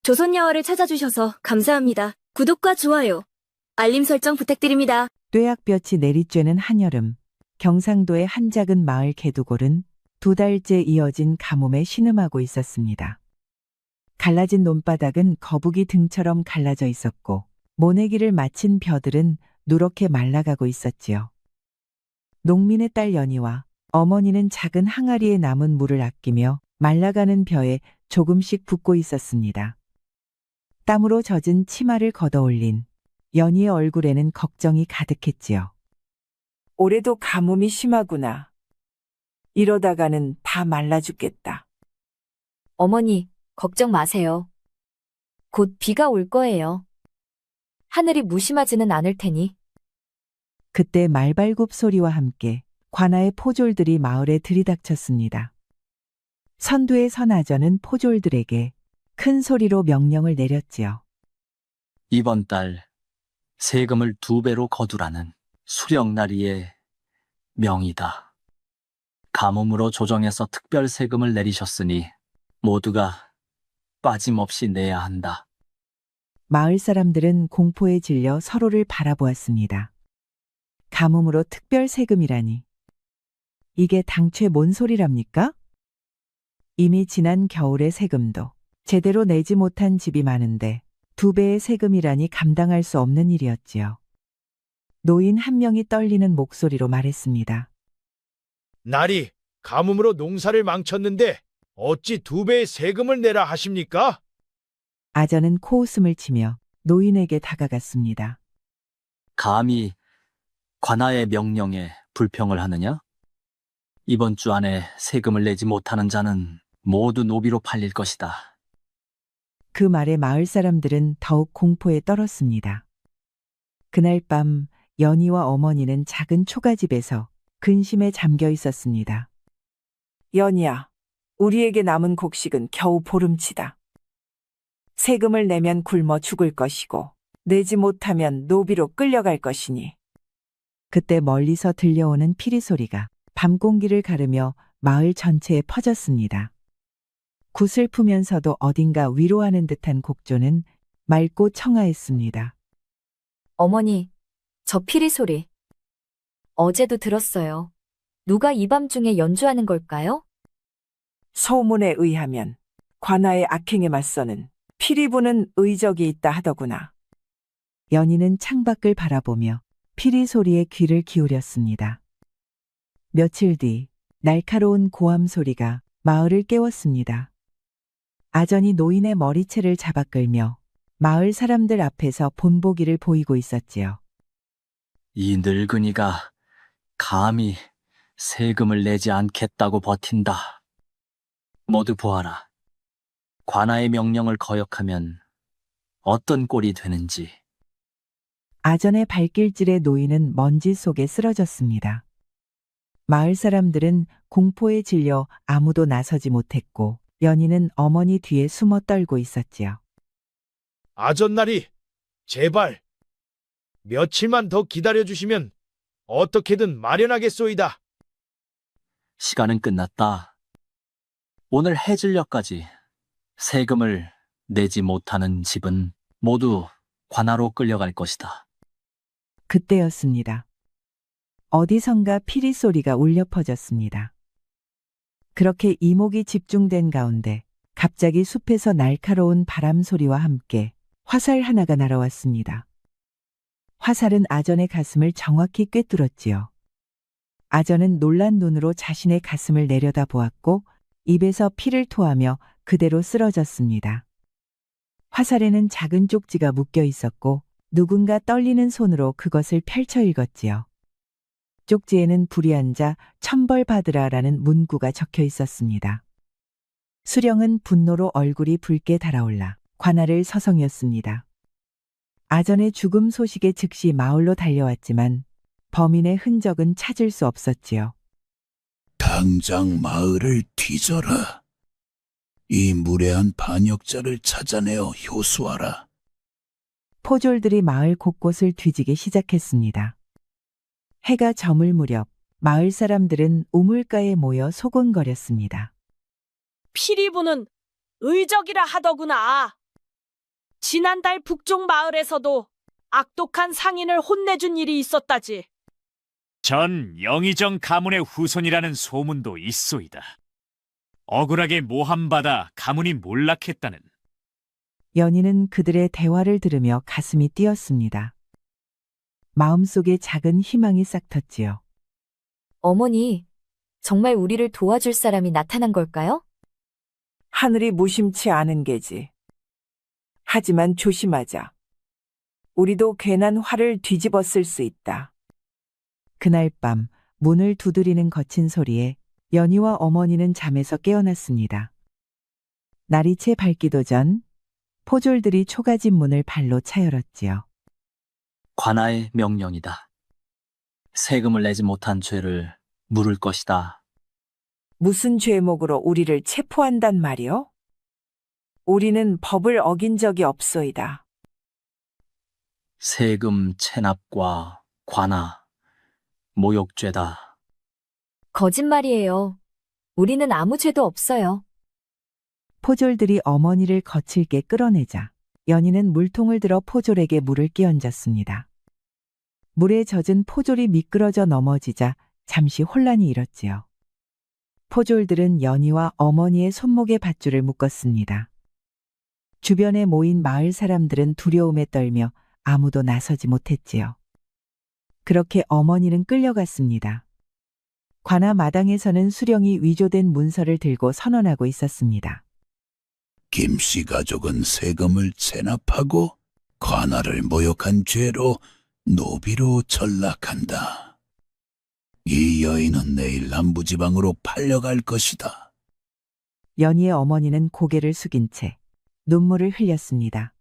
조선야화를 찾아주셔서 감사합니다. 구독과 좋아요, 알림 설정 부탁드립니다. 뙤약볕이 내리쬐는 한여름, 경상도의 한 작은 마을 개두골은 2달째 이어진 가뭄에 신음하고 있었습니다. 갈라진 논바닥은 거북이 등처럼 갈라져 있었고 모내기를 마친 벼들은 누렇게 말라가고 있었지요. 농민의 딸 연희와 어머니는 작은 항아리에 남은 물을 아끼며 말라가는 벼에 조금씩 붓고 있었습니다. 땀으로 젖은 치마를 걷어올린 연희의 얼굴에는 걱정이 가득했지요. 올해도 가뭄이 심하구나. 이러다가는 다 말라 죽겠다. 어머니, 걱정 마세요. 곧 비가 올 거예요. 하늘이 무심하지는 않을 테니. 그때 말발굽 소리와 함께 관아의 포졸들이 마을에 들이닥쳤습니다. 선두에 선 아전은 포졸들에게 큰 소리로 명령을 내렸지요. 이번 달 세금을 2배로 거두라는 수령나리의 명이다. 가뭄으로 조정해서 특별 세금을 내리셨으니 모두가 빠짐없이 내야 한다. 마을 사람들은 공포에 질려 서로를 바라보았습니다. 가뭄으로 특별 세금이라니. 이게 당최 뭔 소리랍니까? 이미 지난 겨울의 세금도 제대로 내지 못한 집이 많은데 2배의 세금이라니 감당할 수 없는 일이었지요. 노인 한 명이 떨리는 목소리로 말했습니다. 날이 가뭄으로 농사를 망쳤는데 어찌 2배의 세금을 내라 하십니까? 아전은 코웃음을 치며 노인에게 다가갔습니다. 감히 관아의 명령에 불평을 하느냐? 이번 주 안에 세금을 내지 못하는 자는 모두 노비로 팔릴 것이다. 그 말에 마을 사람들은 더욱 공포에 떨었습니다. 그날 밤 연희와 어머니는 작은 초가집에서 근심에 잠겨 있었습니다. 연희야, 우리에게 남은 곡식은 겨우 보름치다. 세금을 내면 굶어 죽을 것이고 내지 못하면 노비로 끌려갈 것이니. 그때 멀리서 들려오는 피리 소리가 밤 공기를 가르며 마을 전체에 퍼졌습니다. 구슬프면서도 어딘가 위로하는 듯한 곡조는 맑고 청아했습니다. 어머니, 저 피리 소리. 어제도 들었어요. 누가 이 밤중에 연주하는 걸까요? 소문에 의하면 관아의 악행에 맞서는 피리 부는 의적이 있다 하더구나. 연희는 창밖을 바라보며 피리 소리에 귀를 기울였습니다. 며칠 뒤 날카로운 고함 소리가 마을을 깨웠습니다. 아전이 노인의 머리채를 잡아 끌며 마을 사람들 앞에서 본보기를 보이고 있었지요. 이 늙은이가 감히 세금을 내지 않겠다고 버틴다. 모두 보아라. 관아의 명령을 거역하면 어떤 꼴이 되는지. 아전의 발길질에 노인은 먼지 속에 쓰러졌습니다. 마을 사람들은 공포에 질려 아무도 나서지 못했고 연희는 어머니 뒤에 숨어 떨고 있었지요. 아전날이 제발 며칠만 더 기다려주시면 어떻게든 마련하겠소이다. 시간은 끝났다. 오늘 해질녘까지 세금을 내지 못하는 집은 모두 관아로 끌려갈 것이다. 그때였습니다. 어디선가 피리 소리가 울려 퍼졌습니다. 그렇게 이목이 집중된 가운데 갑자기 숲에서 날카로운 바람 소리와 함께 화살 하나가 날아왔습니다. 화살은 아전의 가슴을 정확히 꿰뚫었지요. 아전은 놀란 눈으로 자신의 가슴을 내려다보았고 입에서 피를 토하며 그대로 쓰러졌습니다. 화살에는 작은 쪽지가 묶여 있었고 누군가 떨리는 손으로 그것을 펼쳐 읽었지요. 쪽지에는 불의한 자 천벌받으라라는 문구가 적혀 있었습니다. 수령은 분노로 얼굴이 붉게 달아올라 관아를 서성였습니다. 아전의 죽음 소식에 즉시 마을로 달려왔지만 범인의 흔적은 찾을 수 없었지요. 당장 마을을 뒤져라. 이 무례한 반역자를 찾아내어 효수하라. 포졸들이 마을 곳곳을 뒤지기 시작했습니다. 해가 저물 무렵 마을 사람들은 우물가에 모여 소곤거렸습니다. 피리 부는 의적이라 하더구나. 지난달 북쪽 마을에서도 악독한 상인을 혼내준 일이 있었다지. 전 영의정 가문의 후손이라는 소문도 있소이다. 억울하게 모함받아 가문이 몰락했다는. 연희는 그들의 대화를 들으며 가슴이 뛰었습니다. 마음속에 작은 희망이 싹텄지요. 어머니, 정말 우리를 도와줄 사람이 나타난 걸까요? 하늘이 무심치 않은 게지. 하지만 조심하자. 우리도 괜한 화를 뒤집어 쓸 수 있다. 그날 밤 문을 두드리는 거친 소리에 연희와 어머니는 잠에서 깨어났습니다. 날이 채 밝기도 전 포졸들이 초가집 문을 발로 차열었지요. 관아의 명령이다. 세금을 내지 못한 죄를 물을 것이다. 무슨 죄목으로 우리를 체포한단 말이오? 우리는 법을 어긴 적이 없소이다. 세금 체납과 관아, 모욕죄다. 거짓말이에요. 우리는 아무 죄도 없어요. 포졸들이 어머니를 거칠게 끌어내자 연희는 물통을 들어 포졸에게 물을 끼얹었습니다. 물에 젖은 포졸이 미끄러져 넘어지자 잠시 혼란이 일었지요. 포졸들은 연희와 어머니의 손목에 밧줄을 묶었습니다. 주변에 모인 마을 사람들은 두려움에 떨며 아무도 나서지 못했지요. 그렇게 어머니는 끌려갔습니다. 관아 마당에서는 수령이 위조된 문서를 들고 선언하고 있었습니다. 김씨 가족은 세금을 체납하고 관아를 모욕한 죄로 노비로 전락한다. 이 여인은 내일 남부지방으로 팔려갈 것이다. 연희의 어머니는 고개를 숙인 채 눈물을 흘렸습니다.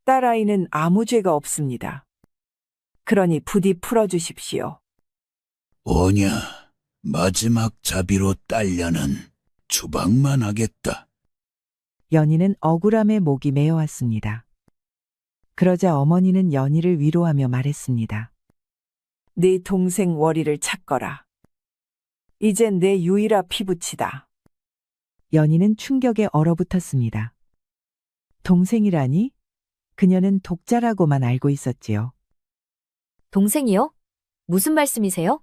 딸아이는 아무 죄가 없습니다. 그러니 부디 풀어주십시오. 오냐, 마지막 자비로 딸려는 주방만 하겠다. 연희는 억울함에 목이 메어왔습니다. 그러자 어머니는 연희를 위로하며 말했습니다. 네 동생 월이를 찾거라. 이젠 내 유일한 피부치다. 연희는 충격에 얼어붙었습니다. 동생이라니? 그녀는 독자라고만 알고 있었지요. 동생이요? 무슨 말씀이세요?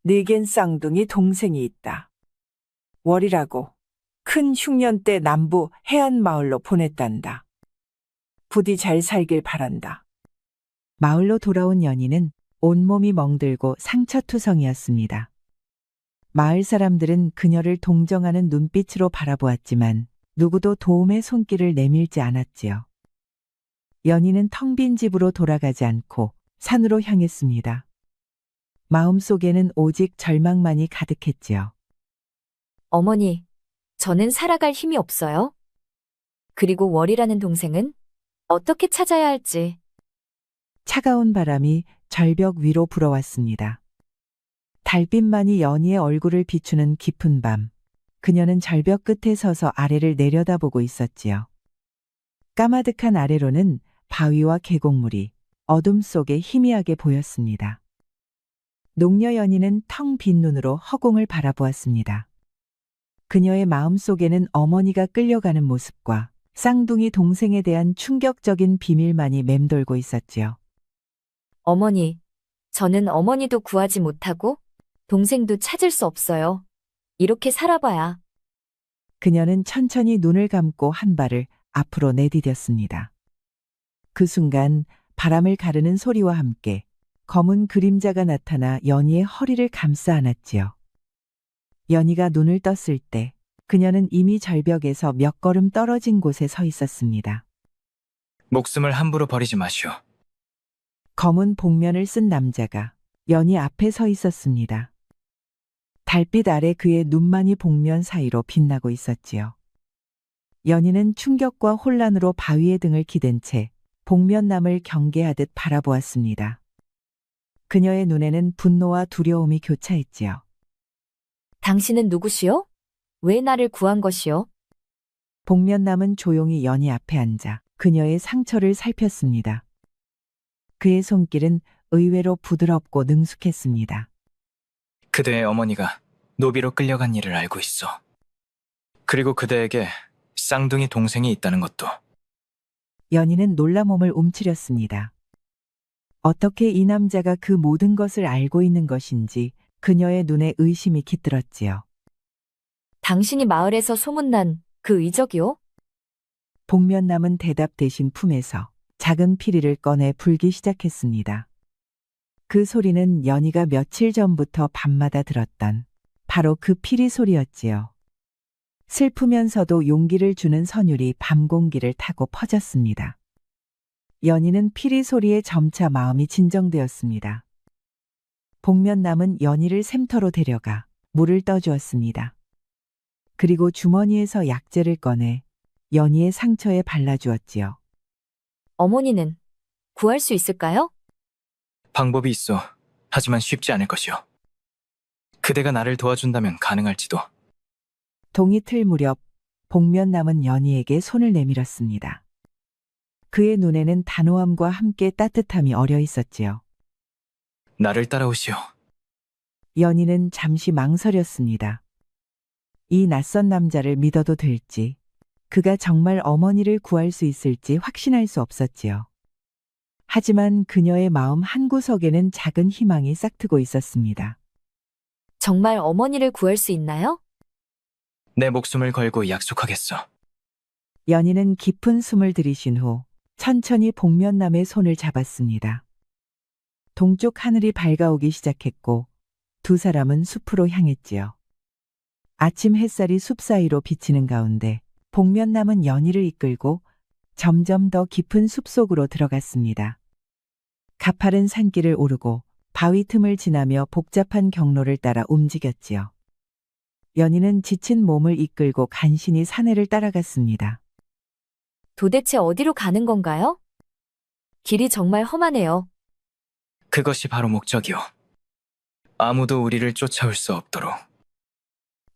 네겐 쌍둥이 동생이 있다. 월이라고 큰 흉년 때 남부 해안 마을로 보냈단다. 부디 잘 살길 바란다. 마을로 돌아온 연희는 온몸이 멍들고 상처투성이었습니다. 마을 사람들은 그녀를 동정하는 눈빛으로 바라보았지만 누구도 도움의 손길을 내밀지 않았지요. 연희는 텅 빈 집으로 돌아가지 않고 산으로 향했습니다. 마음속에는 오직 절망만이 가득했지요. 어머니, 저는 살아갈 힘이 없어요. 그리고 월이라는 동생은 어떻게 찾아야 할지. 차가운 바람이 절벽 위로 불어왔습니다. 달빛만이 연희의 얼굴을 비추는 깊은 밤, 그녀는 절벽 끝에 서서 아래를 내려다보고 있었지요. 까마득한 아래로는 바위와 계곡물이 어둠 속에 희미하게 보였습니다. 농녀 연희는 텅 빈 눈으로 허공을 바라보았습니다. 그녀의 마음속에는 어머니가 끌려가는 모습과 쌍둥이 동생에 대한 충격적인 비밀만이 맴돌고 있었지요. 어머니, 저는 어머니도 구하지 못하고 동생도 찾을 수 없어요. 이렇게 살아봐야. 그녀는 천천히 눈을 감고 한 발을 앞으로 내디뎠습니다. 그 순간 바람을 가르는 소리와 함께 검은 그림자가 나타나 연희의 허리를 감싸 안았지요. 연희가 눈을 떴을 때 그녀는 이미 절벽에서 몇 걸음 떨어진 곳에 서 있었습니다. 목숨을 함부로 버리지 마시오. 검은 복면을 쓴 남자가 연희 앞에 서 있었습니다. 달빛 아래 그의 눈만이 복면 사이로 빛나고 있었지요. 연희는 충격과 혼란으로 바위에 등을 기댄 채 복면남을 경계하듯 바라보았습니다. 그녀의 눈에는 분노와 두려움이 교차했지요. 당신은 누구시오? 왜 나를 구한 것이오? 복면남은 조용히 연희 앞에 앉아 그녀의 상처를 살폈습니다. 그의 손길은 의외로 부드럽고 능숙했습니다. 그대의 어머니가 노비로 끌려간 일을 알고 있어. 그리고 그대에게 쌍둥이 동생이 있다는 것도. 연희는 놀라 몸을 움츠렸습니다. 어떻게 이 남자가 그 모든 것을 알고 있는 것인지 그녀의 눈에 의심이 깃들었지요. 당신이 마을에서 소문난 그 의적이요? 복면남은 대답 대신 품에서 작은 피리를 꺼내 불기 시작했습니다. 그 소리는 연희가 며칠 전부터 밤마다 들었던 바로 그 피리 소리였지요. 슬프면서도 용기를 주는 선율이 밤 공기를 타고 퍼졌습니다. 연희는 피리 소리에 점차 마음이 진정되었습니다. 복면남은 연희를 샘터로 데려가 물을 떠주었습니다. 그리고 주머니에서 약재를 꺼내 연희의 상처에 발라주었지요. 어머니는 구할 수 있을까요? 방법이 있어. 하지만 쉽지 않을 것이오. 그대가 나를 도와준다면 가능할지도. 동이 틀 무렵 복면남은 연희에게 손을 내밀었습니다. 그의 눈에는 단호함과 함께 따뜻함이 어려 있었지요. 나를 따라오시오. 연희는 잠시 망설였습니다. 이 낯선 남자를 믿어도 될지, 그가 정말 어머니를 구할 수 있을지 확신할 수 없었지요. 하지만 그녀의 마음 한구석에는 작은 희망이 싹트고 있었습니다. 정말 어머니를 구할 수 있나요? 내 목숨을 걸고 약속하겠어. 연희는 깊은 숨을 들이쉰 후 천천히 복면남의 손을 잡았습니다. 동쪽 하늘이 밝아오기 시작했고 두 사람은 숲으로 향했지요. 아침 햇살이 숲 사이로 비치는 가운데 복면남은 연희를 이끌고 점점 더 깊은 숲속으로 들어갔습니다. 가파른 산길을 오르고 바위 틈을 지나며 복잡한 경로를 따라 움직였지요. 연희는 지친 몸을 이끌고 간신히 산해를 따라갔습니다. 도대체 어디로 가는 건가요? 길이 정말 험하네요. 그것이 바로 목적이오. 아무도 우리를 쫓아올 수 없도록.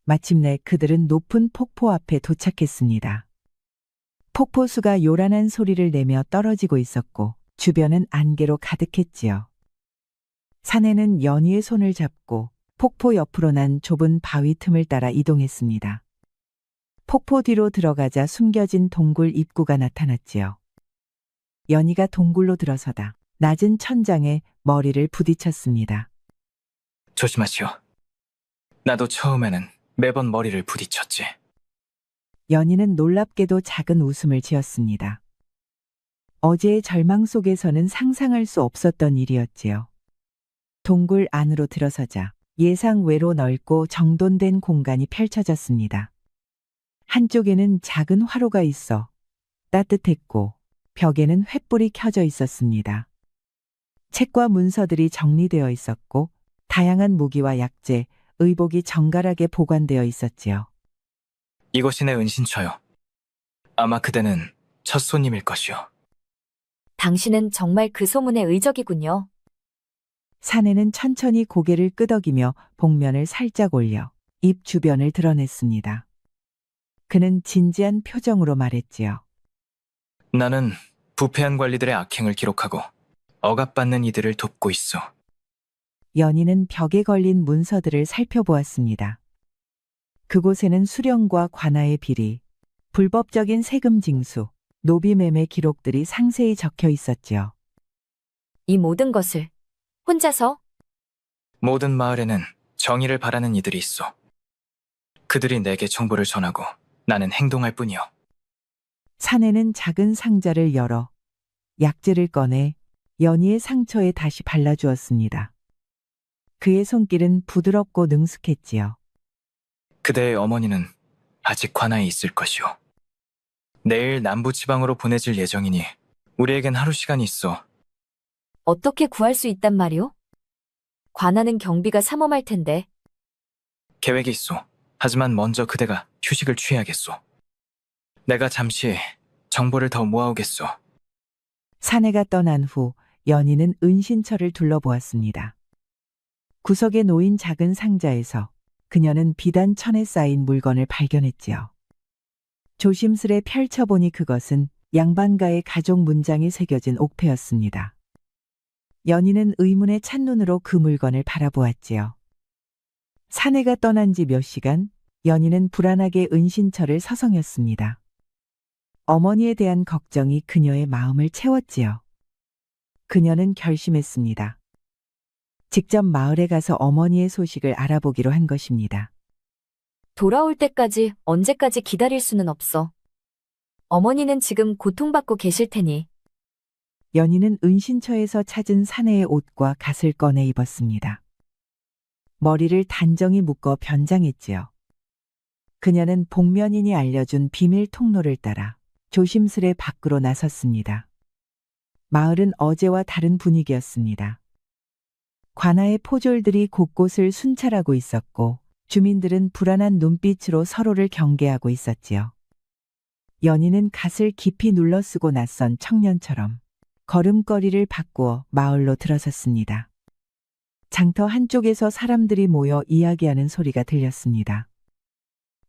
마침내 그들은 높은 폭포 앞에 도착했습니다. 폭포수가 요란한 소리를 내며 떨어지고 있었고 주변은 안개로 가득했지요. 산에는 연희의 손을 잡고 폭포 옆으로 난 좁은 바위 틈을 따라 이동했습니다. 폭포 뒤로 들어가자 숨겨진 동굴 입구가 나타났지요. 연희가 동굴로 들어서다 낮은 천장에 머리를 부딪혔습니다. 조심하시오. 나도 처음에는 매번 머리를 부딪혔지. 연희는 놀랍게도 작은 웃음을 지었습니다. 어제의 절망 속에서는 상상할 수 없었던 일이었지요. 동굴 안으로 들어서자 예상 외로 넓고 정돈된 공간이 펼쳐졌습니다. 한쪽에는 작은 화로가 있어 따뜻했고 벽에는 횃불이 켜져 있었습니다. 책과 문서들이 정리되어 있었고 다양한 무기와 약재, 의복이 정갈하게 보관되어 있었지요. 이곳이 내 은신처요. 아마 그대는 첫 손님일 것이오. 당신은 정말 그 소문의 의적이군요. 사내는 천천히 고개를 끄덕이며 복면을 살짝 올려 입 주변을 드러냈습니다. 그는 진지한 표정으로 말했지요. 나는 부패한 관리들의 악행을 기록하고 억압받는 이들을 돕고 있어. 연희는 벽에 걸린 문서들을 살펴보았습니다. 그곳에는 수령과 관아의 비리, 불법적인 세금 징수, 노비 매매 기록들이 상세히 적혀 있었지요. 이 모든 것을 혼자서? 모든 마을에는 정의를 바라는 이들이 있어. 그들이 내게 정보를 전하고 나는 행동할 뿐이요. 사내는 작은 상자를 열어 약재를 꺼내 연희의 상처에 다시 발라주었습니다. 그의 손길은 부드럽고 능숙했지요. 그대의 어머니는 아직 관아에 있을 것이오. 내일 남부지방으로 보내질 예정이니 우리에겐 하루 시간이 있어. 어떻게 구할 수 있단 말이오? 관하는 경비가 삼엄할 텐데. 계획이 있어. 하지만 먼저 그대가 휴식을 취해야겠소. 내가 잠시 정보를 더 모아오겠소. 사내가 떠난 후 연희는 은신처를 둘러보았습니다. 구석에 놓인 작은 상자에서 그녀는 비단 천에 쌓인 물건을 발견했지요. 조심스레 펼쳐보니 그것은 양반가의 가족 문장이 새겨진 옥패였습니다. 연희는 의문의 찬눈으로 그 물건을 바라보았지요. 사내가 떠난 지 몇 시간, 연희는 불안하게 은신처를 서성였습니다. 어머니에 대한 걱정이 그녀의 마음을 채웠지요. 그녀는 결심했습니다. 직접 마을에 가서 어머니의 소식을 알아보기로 한 것입니다. 돌아올 때까지 언제까지 기다릴 수는 없어. 어머니는 지금 고통받고 계실 테니. 연희는 은신처에서 찾은 사내의 옷과 갓을 꺼내 입었습니다. 머리를 단정히 묶어 변장했지요. 그녀는 복면인이 알려준 비밀 통로를 따라 조심스레 밖으로 나섰습니다. 마을은 어제와 다른 분위기였습니다. 관아의 포졸들이 곳곳을 순찰하고 있었고 주민들은 불안한 눈빛으로 서로를 경계하고 있었지요. 연희는 갓을 깊이 눌러쓰고 낯선 청년처럼 걸음걸이를 바꾸어 마을로 들어섰습니다. 장터 한쪽에서 사람들이 모여 이야기하는 소리가 들렸습니다.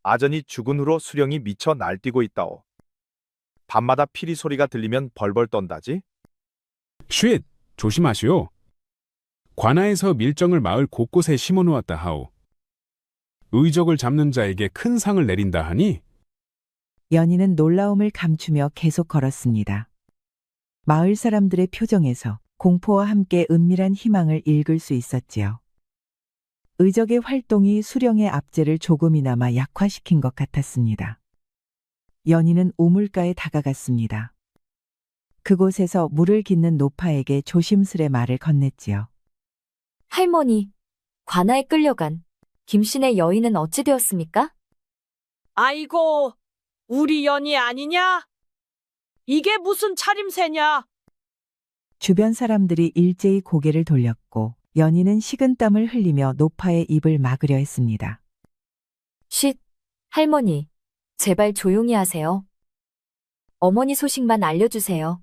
아전이 죽은 후로 수령이 미쳐 날뛰고 있다오. 밤마다 피리 소리가 들리면 벌벌 떤다지? 쉿! 조심하시오. 관아에서 밀정을 마을 곳곳에 심어놓았다 하오. 의적을 잡는 자에게 큰 상을 내린다 하니? 연희는 놀라움을 감추며 계속 걸었습니다. 마을 사람들의 표정에서 공포와 함께 은밀한 희망을 읽을 수 있었지요. 의적의 활동이 수령의 압제를 조금이나마 약화시킨 것 같았습니다. 연희는 우물가에 다가갔습니다. 그곳에서 물을 깃는 노파에게 조심스레 말을 건넸지요. 할머니, 관아에 끌려간 김씨네 여인은 어찌 되었습니까? 아이고, 우리 연이 아니냐? 이게 무슨 차림새냐? 주변 사람들이 일제히 고개를 돌렸고 연희는 식은땀을 흘리며 노파의 입을 막으려 했습니다. 쉿, 할머니, 제발 조용히 하세요. 어머니 소식만 알려주세요.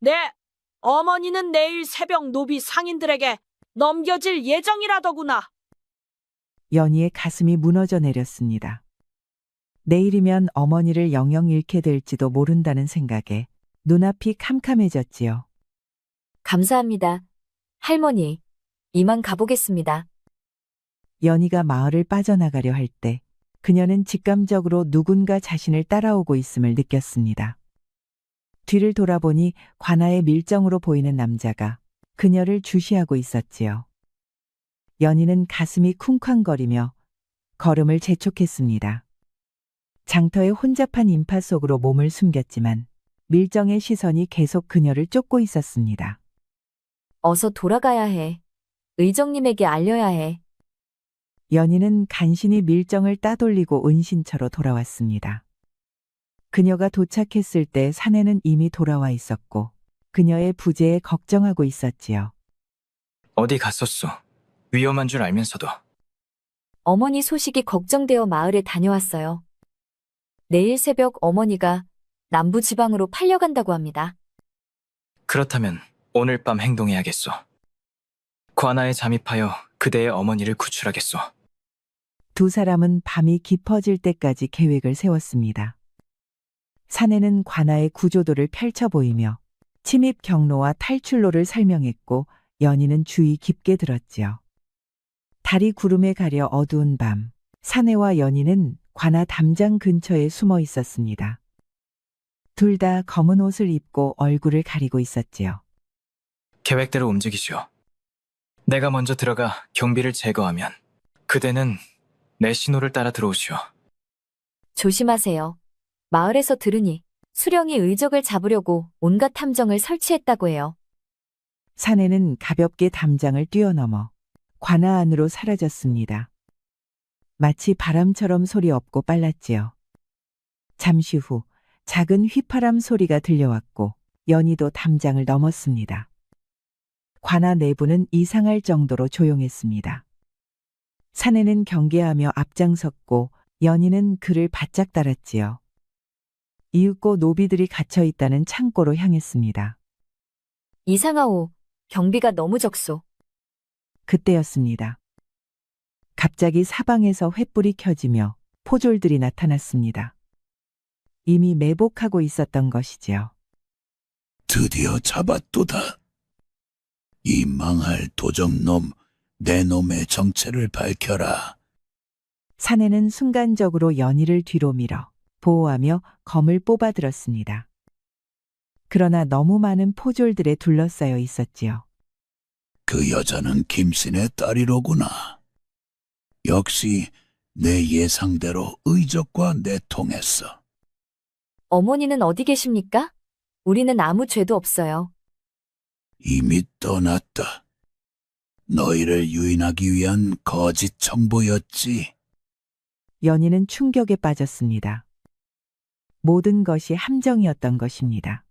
네, 어머니는 내일 새벽 노비 상인들에게 넘겨질 예정이라더구나. 연희의 가슴이 무너져 내렸습니다. 내일이면 어머니를 영영 잃게 될지도 모른다는 생각에 눈앞이 캄캄해졌지요. 감사합니다. 할머니, 이만 가보겠습니다. 연희가 마을을 빠져나가려 할 때 그녀는 직감적으로 누군가 자신을 따라오고 있음을 느꼈습니다. 뒤를 돌아보니 관아의 밀정으로 보이는 남자가 그녀를 주시하고 있었지요. 연희는 가슴이 쿵쾅거리며 걸음을 재촉했습니다. 장터의 혼잡한 인파 속으로 몸을 숨겼지만 밀정의 시선이 계속 그녀를 쫓고 있었습니다. 어서 돌아가야 해. 의정님에게 알려야 해. 연희는 간신히 밀정을 따돌리고 은신처로 돌아왔습니다. 그녀가 도착했을 때 사내는 이미 돌아와 있었고 그녀의 부재에 걱정하고 있었지요. 어디 갔었소? 위험한 줄 알면서도. 어머니 소식이 걱정되어 마을에 다녀왔어요. 내일 새벽 어머니가 남부지방으로 팔려간다고 합니다. 그렇다면 오늘 밤 행동해야겠소. 관아에 잠입하여 그대의 어머니를 구출하겠소. 두 사람은 밤이 깊어질 때까지 계획을 세웠습니다. 사내는 관아의 구조도를 펼쳐 보이며 침입 경로와 탈출로를 설명했고 연희는 주의 깊게 들었지요. 달이 구름에 가려 어두운 밤, 사내와 연희는 관아 담장 근처에 숨어 있었습니다. 둘 다 검은 옷을 입고 얼굴을 가리고 있었지요. 계획대로 움직이시오. 내가 먼저 들어가 경비를 제거하면 그대는 내 신호를 따라 들어오시오. 조심하세요. 마을에서 들으니 수령이 의적을 잡으려고 온갖 탐정을 설치했다고 해요. 사내는 가볍게 담장을 뛰어넘어 관아 안으로 사라졌습니다. 마치 바람처럼 소리 없고 빨랐지요. 잠시 후 작은 휘파람 소리가 들려왔고 연희도 담장을 넘었습니다. 관아 내부는 이상할 정도로 조용했습니다. 사내는 경계하며 앞장섰고 연희는 그를 바짝 따랐지요. 이윽고 노비들이 갇혀 있다는 창고로 향했습니다. 이상하오. 경비가 너무 적소. 그때였습니다. 갑자기 사방에서 횃불이 켜지며 포졸들이 나타났습니다. 이미 매복하고 있었던 것이지요. 드디어 잡았도다. 이 망할 도적놈, 내 놈의 정체를 밝혀라. 사내는 순간적으로 연희를 뒤로 밀어 보호하며 검을 뽑아들었습니다. 그러나 너무 많은 포졸들에 둘러싸여 있었지요. 그 여자는 김신의 딸이로구나. 역시 내 예상대로 의적과 내통했어. 어머니는 어디 계십니까? 우리는 아무 죄도 없어요. 이미 떠났다. 너희를 유인하기 위한 거짓 정보였지. 연희는 충격에 빠졌습니다. 모든 것이 함정이었던 것입니다.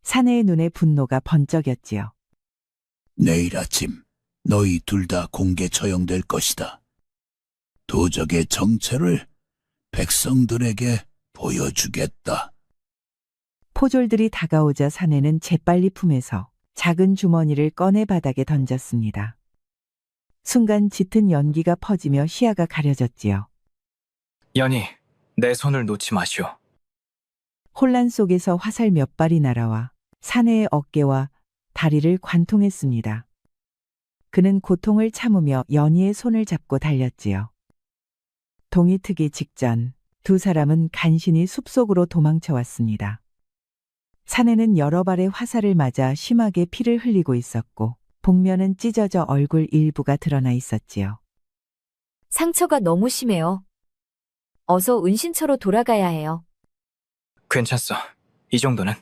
사내의 눈에 분노가 번쩍였지요. 내일 아침 너희 둘 다 공개 처형될 것이다. 도적의 정체를 백성들에게 보여주겠다. 포졸들이 다가오자 사내는 재빨리 품에서 작은 주머니를 꺼내 바닥에 던졌습니다. 순간 짙은 연기가 퍼지며 시야가 가려졌지요. 연희, 내 손을 놓지 마시오. 혼란 속에서 화살 몇 발이 날아와 사내의 어깨와 다리를 관통했습니다. 그는 고통을 참으며 연희의 손을 잡고 달렸지요. 동이 트기 직전 두 사람은 간신히 숲속으로 도망쳐 왔습니다. 사내는 여러 발의 화살을 맞아 심하게 피를 흘리고 있었고 복면은 찢어져 얼굴 일부가 드러나 있었지요. 상처가 너무 심해요. 어서 은신처로 돌아가야 해요. 괜찮소. 이 정도는.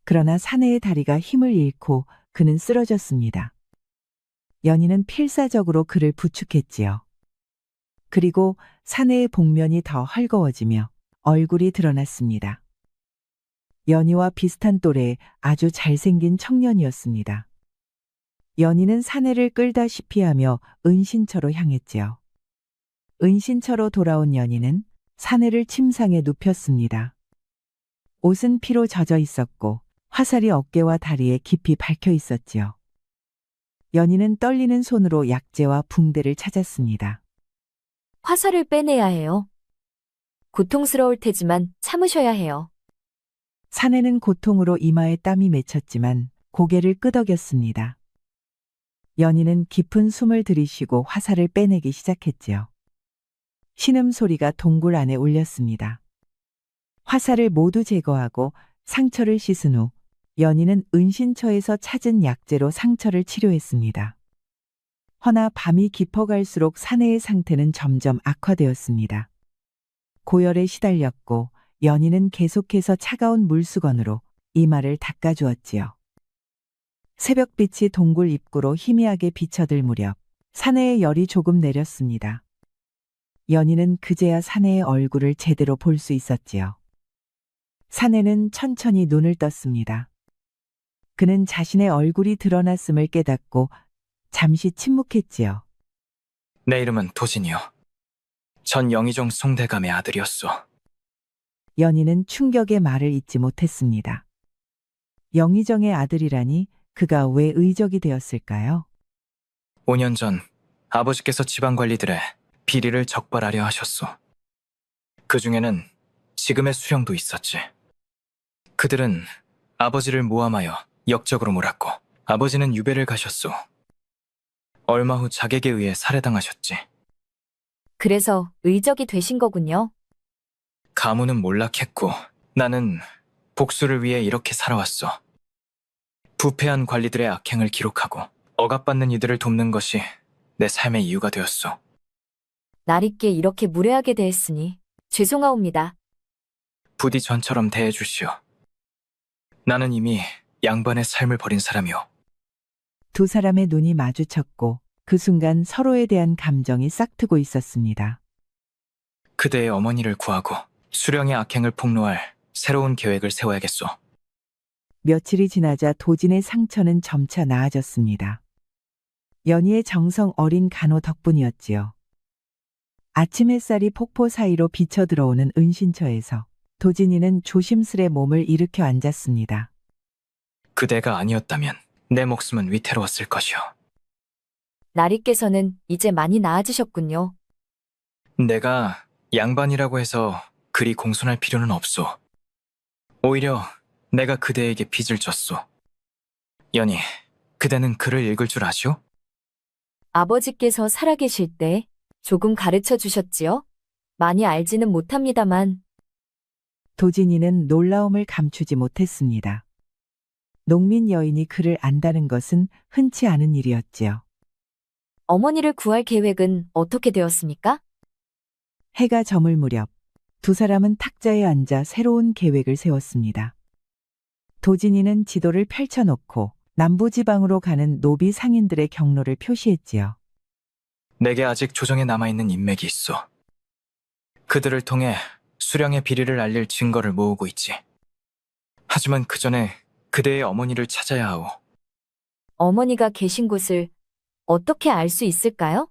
그러나 사내의 다리가 힘을 잃고 그는 쓰러졌습니다. 연희는 필사적으로 그를 부축했지요. 그리고 사내의 복면이 더 헐거워지며 얼굴이 드러났습니다. 연희와 비슷한 또래의 아주 잘생긴 청년이었습니다. 연희는 사내를 끌다시피 하며 은신처로 향했지요. 은신처로 돌아온 연희는 사내를 침상에 눕혔습니다. 옷은 피로 젖어 있었고 화살이 어깨와 다리에 깊이 박혀 있었지요. 연희는 떨리는 손으로 약재와 붕대를 찾았습니다. 화살을 빼내야 해요. 고통스러울 테지만 참으셔야 해요. 사내는 고통으로 이마에 땀이 맺혔지만 고개를 끄덕였습니다. 연희는 깊은 숨을 들이쉬고 화살을 빼내기 시작했지요. 신음소리가 동굴 안에 울렸습니다. 화살을 모두 제거하고 상처를 씻은 후 연희는 은신처에서 찾은 약재로 상처를 치료했습니다. 허나 밤이 깊어갈수록 사내의 상태는 점점 악화되었습니다. 고열에 시달렸고 연희는 계속해서 차가운 물수건으로 이마를 닦아주었지요. 새벽빛이 동굴 입구로 희미하게 비쳐들 무렵 사내의 열이 조금 내렸습니다. 연희는 그제야 사내의 얼굴을 제대로 볼 수 있었지요. 사내는 천천히 눈을 떴습니다. 그는 자신의 얼굴이 드러났음을 깨닫고 잠시 침묵했지요. 내 이름은 도진이요. 전 영의정 송대감의 아들이었소. 연희는 충격의 말을 잇지 못했습니다. 영의정의 아들이라니 그가 왜 의적이 되었을까요? 5년 전 아버지께서 지방 관리들의 비리를 적발하려 하셨소. 그 중에는 지금의 수령도 있었지. 그들은 아버지를 모함하여 역적으로 몰았고 아버지는 유배를 가셨소. 얼마 후 자객에 의해 살해당하셨지. 그래서 의적이 되신 거군요. 가문은 몰락했고 나는 복수를 위해 이렇게 살아왔어. 부패한 관리들의 악행을 기록하고 억압받는 이들을 돕는 것이 내 삶의 이유가 되었소. 날있게 이렇게 무례하게 대했으니 죄송하옵니다. 부디 전처럼 대해주시오. 나는 이미 양반의 삶을 버린 사람이오. 두 사람의 눈이 마주쳤고 그 순간 서로에 대한 감정이 싹트고 있었습니다. 그대의 어머니를 구하고 수령의 악행을 폭로할 새로운 계획을 세워야겠소. 며칠이 지나자 도진의 상처는 점차 나아졌습니다. 연희의 정성 어린 간호 덕분이었지요. 아침 햇살이 폭포 사이로 비쳐 들어오는 은신처에서 도진이는 조심스레 몸을 일으켜 앉았습니다. 그대가 아니었다면 내 목숨은 위태로웠을 것이오. 나리께서는 이제 많이 나아지셨군요. 내가 양반이라고 해서 그리 공손할 필요는 없소. 오히려 내가 그대에게 빚을 졌소. 연희, 그대는 글을 읽을 줄 아시오? 아버지께서 살아계실 때 조금 가르쳐 주셨지요? 많이 알지는 못합니다만 도진이는 놀라움을 감추지 못했습니다. 농민 여인이 그를 안다는 것은 흔치 않은 일이었지요. 어머니를 구할 계획은 어떻게 되었습니까? 해가 저물 무렵 두 사람은 탁자에 앉아 새로운 계획을 세웠습니다. 도진이는 지도를 펼쳐놓고 남부지방으로 가는 노비 상인들의 경로를 표시했지요. 내게 아직 조정에 남아있는 인맥이 있어. 그들을 통해 수령의 비리를 알릴 증거를 모으고 있지. 하지만 그 전에 그대의 어머니를 찾아야 하오. 어머니가 계신 곳을 어떻게 알 수 있을까요?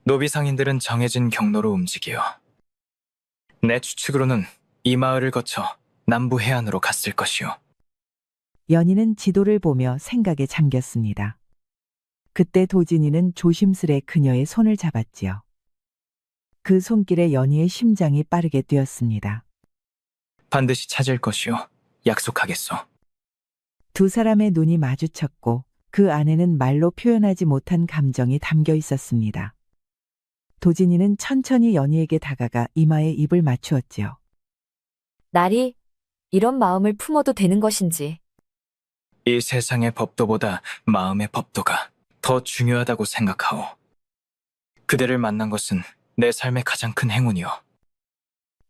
노비 상인들은 정해진 경로로 움직여. 내 추측으로는 이 마을을 거쳐 남부 해안으로 갔을 것이오. 연희는 지도를 보며 생각에 잠겼습니다. 그때 도진이는 조심스레 그녀의 손을 잡았지요. 그 손길에 연희의 심장이 빠르게 뛰었습니다. 반드시 찾을 것이오. 약속하겠소. 두 사람의 눈이 마주쳤고 그 안에는 말로 표현하지 못한 감정이 담겨 있었습니다. 도진이는 천천히 연희에게 다가가 이마에 입을 맞추었지요. 날이 이런 마음을 품어도 되는 것인지. 이 세상의 법도보다 마음의 법도가 더 중요하다고 생각하오. 그대를 만난 것은 내 삶의 가장 큰 행운이오.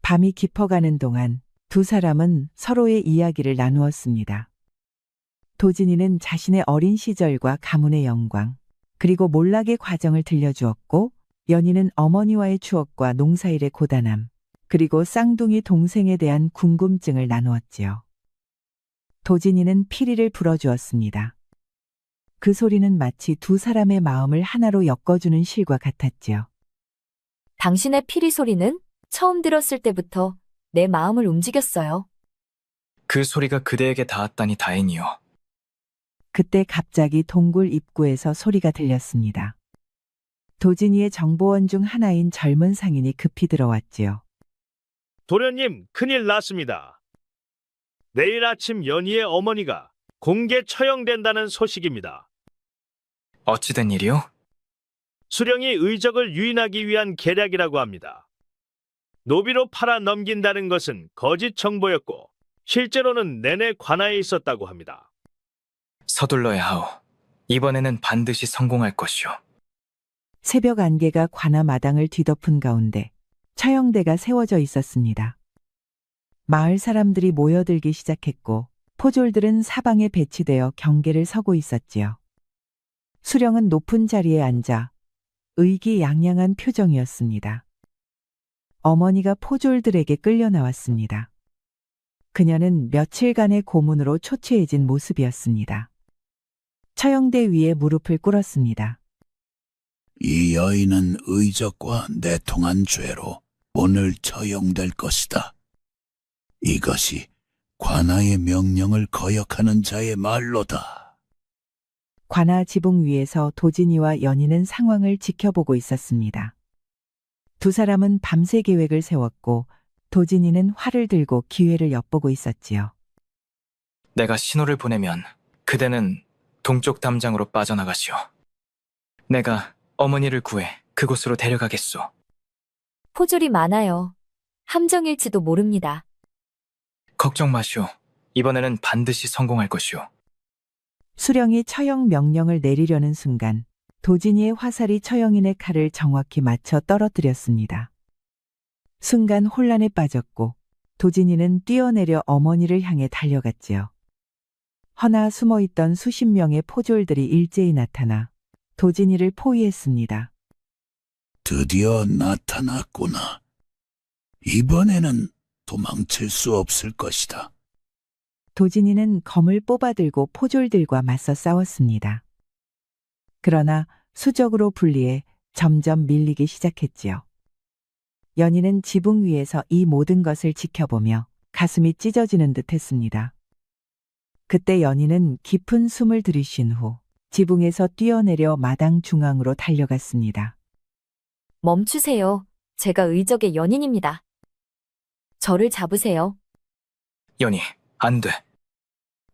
밤이 깊어가는 동안 두 사람은 서로의 이야기를 나누었습니다. 도진이는 자신의 어린 시절과 가문의 영광, 그리고 몰락의 과정을 들려주었고, 연희는 어머니와의 추억과 농사일의 고단함, 그리고 쌍둥이 동생에 대한 궁금증을 나누었지요. 도진이는 피리를 불어주었습니다. 그 소리는 마치 두 사람의 마음을 하나로 엮어주는 실과 같았지요. 당신의 피리 소리는 처음 들었을 때부터 내 마음을 움직였어요. 그 소리가 그대에게 닿았다니 다행이오. 그때 갑자기 동굴 입구에서 소리가 들렸습니다. 도진이의 정보원 중 하나인 젊은 상인이 급히 들어왔지요. 도련님, 큰일 났습니다. 내일 아침 연희의 어머니가 공개 처형된다는 소식입니다. 어찌된 일이오? 수령이 의적을 유인하기 위한 계략이라고 합니다. 노비로 팔아 넘긴다는 것은 거짓 정보였고 실제로는 내내 관아에 있었다고 합니다. 서둘러야 하오. 이번에는 반드시 성공할 것이오. 새벽 안개가 관아 마당을 뒤덮은 가운데 처형대가 세워져 있었습니다. 마을 사람들이 모여들기 시작했고 포졸들은 사방에 배치되어 경계를 서고 있었지요. 수령은 높은 자리에 앉아 의기양양한 표정이었습니다. 어머니가 포졸들에게 끌려 나왔습니다. 그녀는 며칠간의 고문으로 초췌해진 모습이었습니다. 처형대 위에 무릎을 꿇었습니다. 이 여인은 의적과 내통한 죄로 오늘 처형될 것이다. 이것이 관아의 명령을 거역하는 자의 말로다. 관아 지붕 위에서 도진이와 연희는 상황을 지켜보고 있었습니다. 두 사람은 밤새 계획을 세웠고 도진이는 활을 들고 기회를 엿보고 있었지요. 내가 신호를 보내면 그대는 동쪽 담장으로 빠져나가시오. 내가 어머니를 구해 그곳으로 데려가겠소. 포졸이 많아요. 함정일지도 모릅니다. 걱정 마시오. 이번에는 반드시 성공할 것이오. 수령이 처형 명령을 내리려는 순간 도진이의 화살이 처형인의 칼을 정확히 맞춰 떨어뜨렸습니다. 순간 혼란에 빠졌고 도진이는 뛰어내려 어머니를 향해 달려갔지요. 허나 숨어있던 수십 명의 포졸들이 일제히 나타나 도진이를 포위했습니다. 드디어 나타났구나. 이번에는 도망칠 수 없을 것이다. 도진이는 검을 뽑아들고 포졸들과 맞서 싸웠습니다. 그러나 수적으로 분리해 점점 밀리기 시작했지요. 연희는 지붕 위에서 이 모든 것을 지켜보며 가슴이 찢어지는 듯 했습니다. 그때 연희는 깊은 숨을 들이쉰 후 지붕에서 뛰어내려 마당 중앙으로 달려갔습니다. 멈추세요. 제가 의적의 연인입니다. 저를 잡으세요. 연희, 안 돼.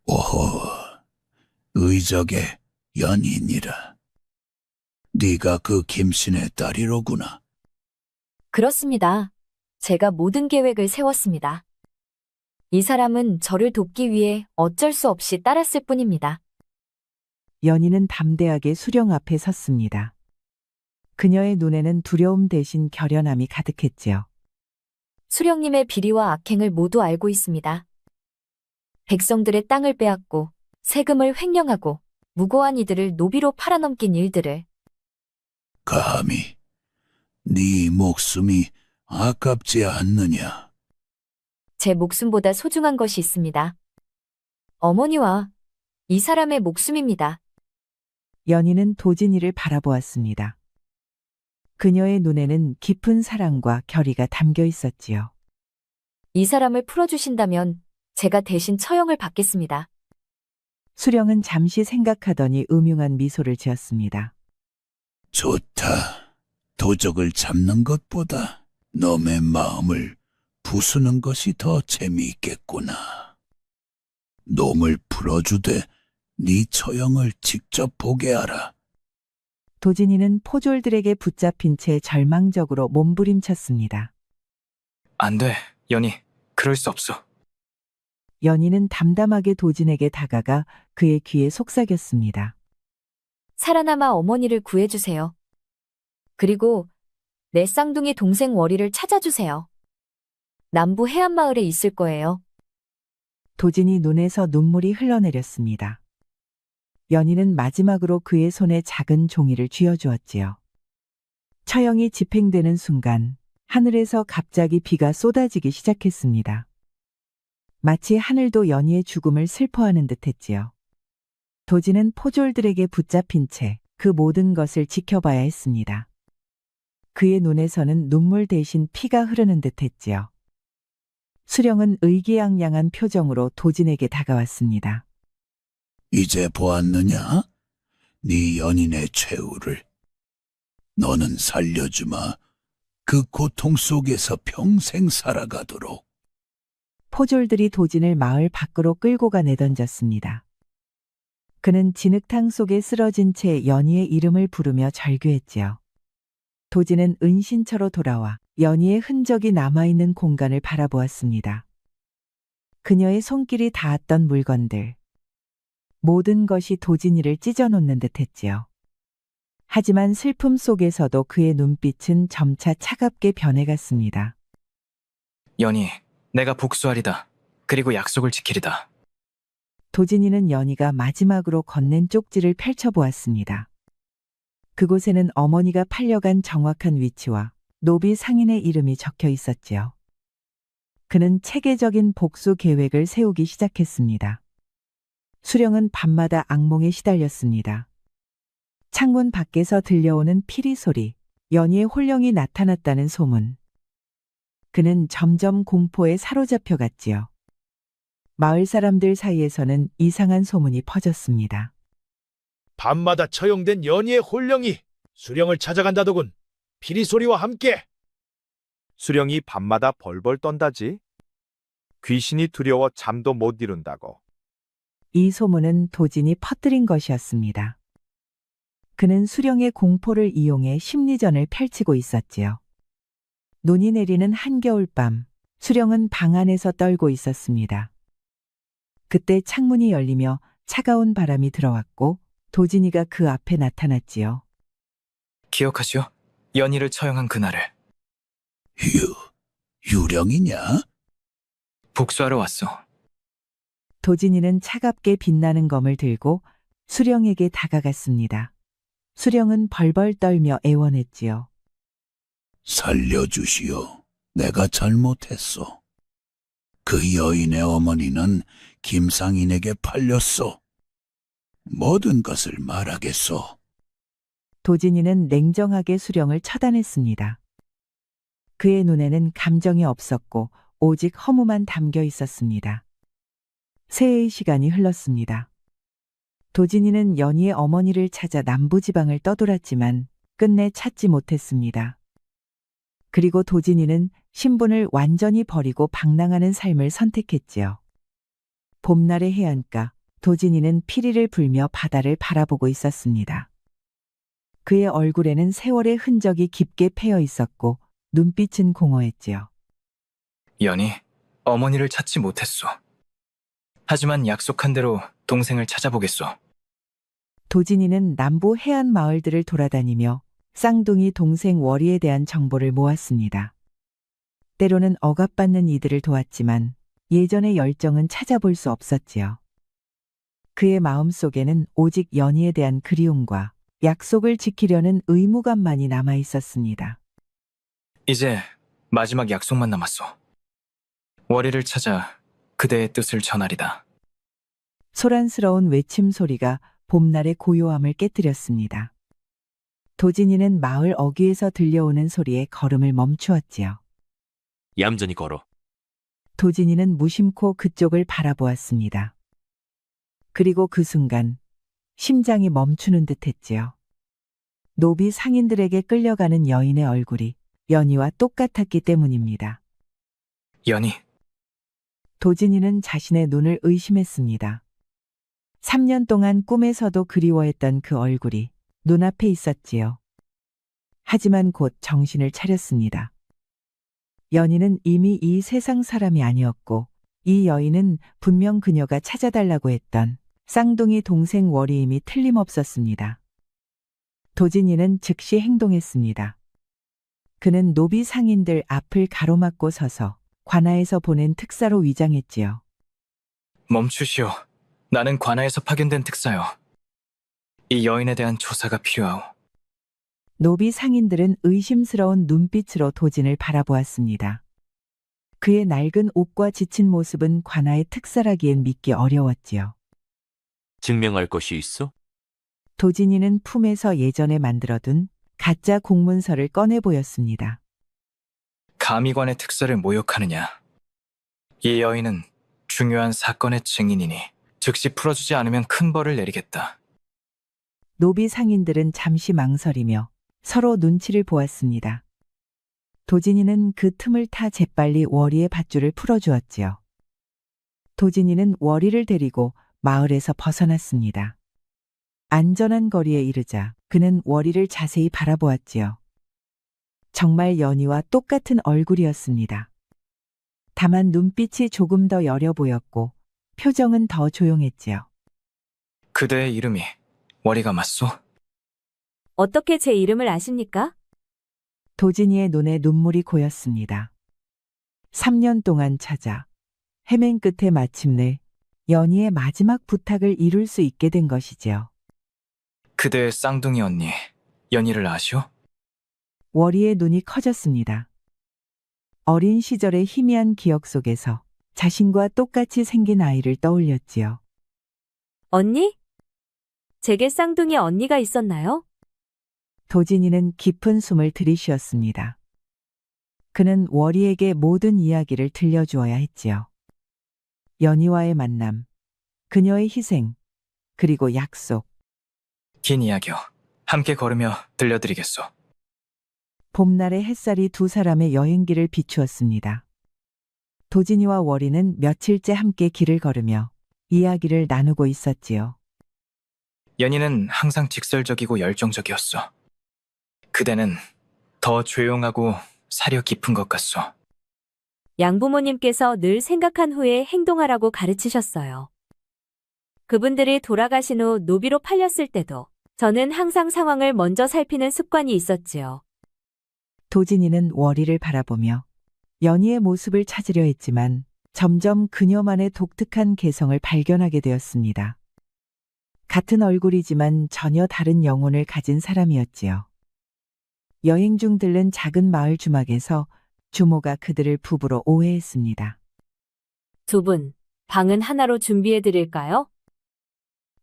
오호, 의적의 연인이라. 네가 그 김신의 딸이로구나. 그렇습니다. 제가 모든 계획을 세웠습니다. 이 사람은 저를 돕기 위해 어쩔 수 없이 따랐을 뿐입니다. 연희는 담대하게 수령 앞에 섰습니다. 그녀의 눈에는 두려움 대신 결연함이 가득했지요. 수령님의 비리와 악행을 모두 알고 있습니다. 백성들의 땅을 빼앗고 세금을 횡령하고 무고한 이들을 노비로 팔아넘긴 일들을 감히 네 목숨이 아깝지 않느냐? 제 목숨보다 소중한 것이 있습니다. 어머니와 이 사람의 목숨입니다. 연희는 도진이를 바라보았습니다. 그녀의 눈에는 깊은 사랑과 결의가 담겨 있었지요. 이 사람을 풀어주신다면 제가 대신 처형을 받겠습니다. 수령은 잠시 생각하더니 음흉한 미소를 지었습니다. 좋다. 도적을 잡는 것보다 놈의 마음을 부수는 것이 더 재미있겠구나. 놈을 풀어주되 네 처형을 직접 보게 하라. 도진이는 포졸들에게 붙잡힌 채 절망적으로 몸부림쳤습니다. 안 돼, 연희. 그럴 수 없어. 연희는 담담하게 도진에게 다가가 그의 귀에 속삭였습니다. 살아남아 어머니를 구해주세요. 그리고 내 쌍둥이 동생 월이를 찾아주세요. 남부 해안마을에 있을 거예요. 도진이 눈에서 눈물이 흘러내렸습니다. 연희는 마지막으로 그의 손에 작은 종이를 쥐어주었지요. 처형이 집행되는 순간 하늘에서 갑자기 비가 쏟아지기 시작했습니다. 마치 하늘도 연희의 죽음을 슬퍼하는 듯했지요. 도진은 포졸들에게 붙잡힌 채 그 모든 것을 지켜봐야 했습니다. 그의 눈에서는 눈물 대신 피가 흐르는 듯했지요. 수령은 의기양양한 표정으로 도진에게 다가왔습니다. 이제 보았느냐? 네 연인의 최후를. 너는 살려주마. 그 고통 속에서 평생 살아가도록. 포졸들이 도진을 마을 밖으로 끌고 가 내던졌습니다. 그는 진흙탕 속에 쓰러진 채 연희의 이름을 부르며 절규했지요. 도진은 은신처로 돌아와 연희의 흔적이 남아있는 공간을 바라보았습니다. 그녀의 손길이 닿았던 물건들. 모든 것이 도진이를 찢어놓는 듯했지요. 하지만 슬픔 속에서도 그의 눈빛은 점차 차갑게 변해갔습니다. 연희, 내가 복수하리다. 그리고 약속을 지키리다. 도진이는 연희가 마지막으로 건넨 쪽지를 펼쳐보았습니다. 그곳에는 어머니가 팔려간 정확한 위치와 노비 상인의 이름이 적혀 있었지요. 그는 체계적인 복수 계획을 세우기 시작했습니다. 수령은 밤마다 악몽에 시달렸습니다. 창문 밖에서 들려오는 피리 소리, 연희의 홀령이 나타났다는 소문. 그는 점점 공포에 사로잡혀 갔지요. 마을 사람들 사이에서는 이상한 소문이 퍼졌습니다. 밤마다 처형된 연희의 홀령이 수령을 찾아간다더군. 피리 소리와 함께. 수령이 밤마다 벌벌 떤다지. 귀신이 두려워 잠도 못 이룬다고. 이 소문은 도진이 퍼뜨린 것이었습니다. 그는 수령의 공포를 이용해 심리전을 펼치고 있었지요. 눈이 내리는 한겨울밤, 수령은 방 안에서 떨고 있었습니다. 그때 창문이 열리며 차가운 바람이 들어왔고 도진이가 그 앞에 나타났지요. 기억하시오? 연희를 처형한 그날을. 유령이냐? 복수하러 왔소. 도진이는 차갑게 빛나는 검을 들고 수령에게 다가갔습니다. 수령은 벌벌 떨며 애원했지요. 살려주시오. 내가 잘못했소. 그 여인의 어머니는 김상인에게 팔렸소. 모든 것을 말하겠소. 도진이는 냉정하게 수령을 처단했습니다. 그의 눈에는 감정이 없었고 오직 허무만 담겨 있었습니다. 새해의 시간이 흘렀습니다. 도진이는 연희의 어머니를 찾아 남부지방을 떠돌았지만 끝내 찾지 못했습니다. 그리고 도진이는 신분을 완전히 버리고 방랑하는 삶을 선택했지요. 봄날의 해안가, 도진이는 피리를 불며 바다를 바라보고 있었습니다. 그의 얼굴에는 세월의 흔적이 깊게 패여 있었고 눈빛은 공허했지요. 연희, 어머니를 찾지 못했소. 하지만 약속한 대로 동생을 찾아보겠소. 도진이는 남부 해안 마을들을 돌아다니며 쌍둥이 동생 월이에 대한 정보를 모았습니다. 때로는 억압받는 이들을 도왔지만 예전의 열정은 찾아볼 수 없었지요. 그의 마음속에는 오직 연희에 대한 그리움과 약속을 지키려는 의무감만이 남아 있었습니다. 이제 마지막 약속만 남았소. 월이를 찾아 그대의 뜻을 전하리다. 소란스러운 외침 소리가 봄날의 고요함을 깨뜨렸습니다. 도진이는 마을 어귀에서 들려오는 소리에 걸음을 멈추었지요. 얌전히 걸어. 도진이는 무심코 그쪽을 바라보았습니다. 그리고 그 순간 심장이 멈추는 듯 했지요. 노비 상인들에게 끌려가는 여인의 얼굴이 연희와 똑같았기 때문입니다. 연희, 도진이는 자신의 눈을 의심했습니다. 3년 동안 꿈에서도 그리워했던 그 얼굴이 눈앞에 있었지요. 하지만 곧 정신을 차렸습니다. 연희는 이미 이 세상 사람이 아니었고 이 여인은 분명 그녀가 찾아달라고 했던 쌍둥이 동생 월이임이 틀림없었습니다. 도진이는 즉시 행동했습니다. 그는 노비 상인들 앞을 가로막고 서서 관아에서 보낸 특사로 위장했지요. 멈추시오. 나는 관아에서 파견된 특사요. 이 여인에 대한 조사가 필요하오. 노비 상인들은 의심스러운 눈빛으로 도진을 바라보았습니다. 그의 낡은 옷과 지친 모습은 관아의 특사라기엔 믿기 어려웠지요. 증명할 것이 있어? 도진이는 품에서 예전에 만들어둔 가짜 공문서를 꺼내 보였습니다. 감의관의 특사를 모욕하느냐. 이 여인은 중요한 사건의 증인이니 즉시 풀어주지 않으면 큰 벌을 내리겠다. 노비 상인들은 잠시 망설이며 서로 눈치를 보았습니다. 도진이는 그 틈을 타 재빨리 월이의 밧줄을 풀어주었지요. 도진이는 월이를 데리고 마을에서 벗어났습니다. 안전한 거리에 이르자 그는 월이를 자세히 바라보았지요. 정말 연희와 똑같은 얼굴이었습니다. 다만 눈빛이 조금 더 여려 보였고 표정은 더 조용했지요. 그대의 이름이 월이가 맞소? 어떻게 제 이름을 아십니까? 도진이의 눈에 눈물이 고였습니다. 3년 동안 찾아 헤맨 끝에 마침내 연희의 마지막 부탁을 이룰 수 있게 된 것이지요. 그대의 쌍둥이 언니, 연희를 아시오? 월이의 눈이 커졌습니다. 어린 시절의 희미한 기억 속에서 자신과 똑같이 생긴 아이를 떠올렸지요. 언니? 제게 쌍둥이 언니가 있었나요? 도진이는 깊은 숨을 들이쉬었습니다. 그는 월이에게 모든 이야기를 들려주어야 했지요. 연희와의 만남, 그녀의 희생, 그리고 약속. 긴 이야기요. 함께 걸으며 들려드리겠소. 봄날의 햇살이 두 사람의 여행길을 비추었습니다. 도진이와 월이는 며칠째 함께 길을 걸으며 이야기를 나누고 있었지요. 연희는 항상 직설적이고 열정적이었어. 그대는 더 조용하고 사려 깊은 것 같소. 양부모님께서 늘 생각한 후에 행동하라고 가르치셨어요. 그분들이 돌아가신 후 노비로 팔렸을 때도 저는 항상 상황을 먼저 살피는 습관이 있었지요. 도진이는 월이를 바라보며 연희의 모습을 찾으려 했지만 점점 그녀만의 독특한 개성을 발견하게 되었습니다. 같은 얼굴이지만 전혀 다른 영혼을 가진 사람이었지요. 여행 중 들른 작은 마을 주막에서 주모가 그들을 부부로 오해했습니다. 두 분, 방은 하나로 준비해 드릴까요?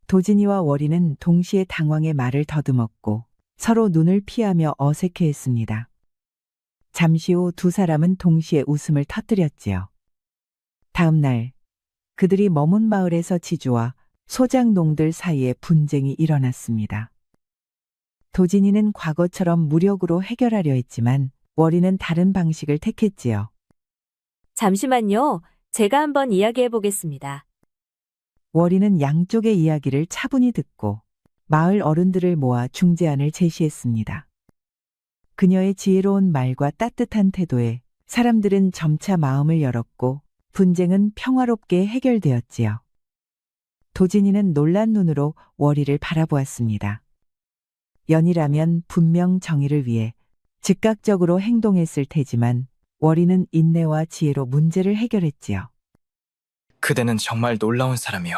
도진이와 월이는 동시에 당황의 말을 더듬었고 서로 눈을 피하며 어색해했습니다. 잠시 후 두 사람은 동시에 웃음을 터뜨렸지요. 다음 날 그들이 머문 마을에서 지주와 소장농들 사이에 분쟁이 일어났습니다. 도진이는 과거처럼 무력으로 해결하려 했지만 월이는 다른 방식을 택했지요. 잠시만요. 제가 한번 이야기해 보겠습니다. 월이는 양쪽의 이야기를 차분히 듣고 마을 어른들을 모아 중재안을 제시했습니다. 그녀의 지혜로운 말과 따뜻한 태도에 사람들은 점차 마음을 열었고 분쟁은 평화롭게 해결되었지요. 도진이는 놀란 눈으로 월이를 바라보았습니다. 연이라면 분명 정의를 위해 즉각적으로 행동했을 테지만 월이는 인내와 지혜로 문제를 해결했지요. 그대는 정말 놀라운 사람이요.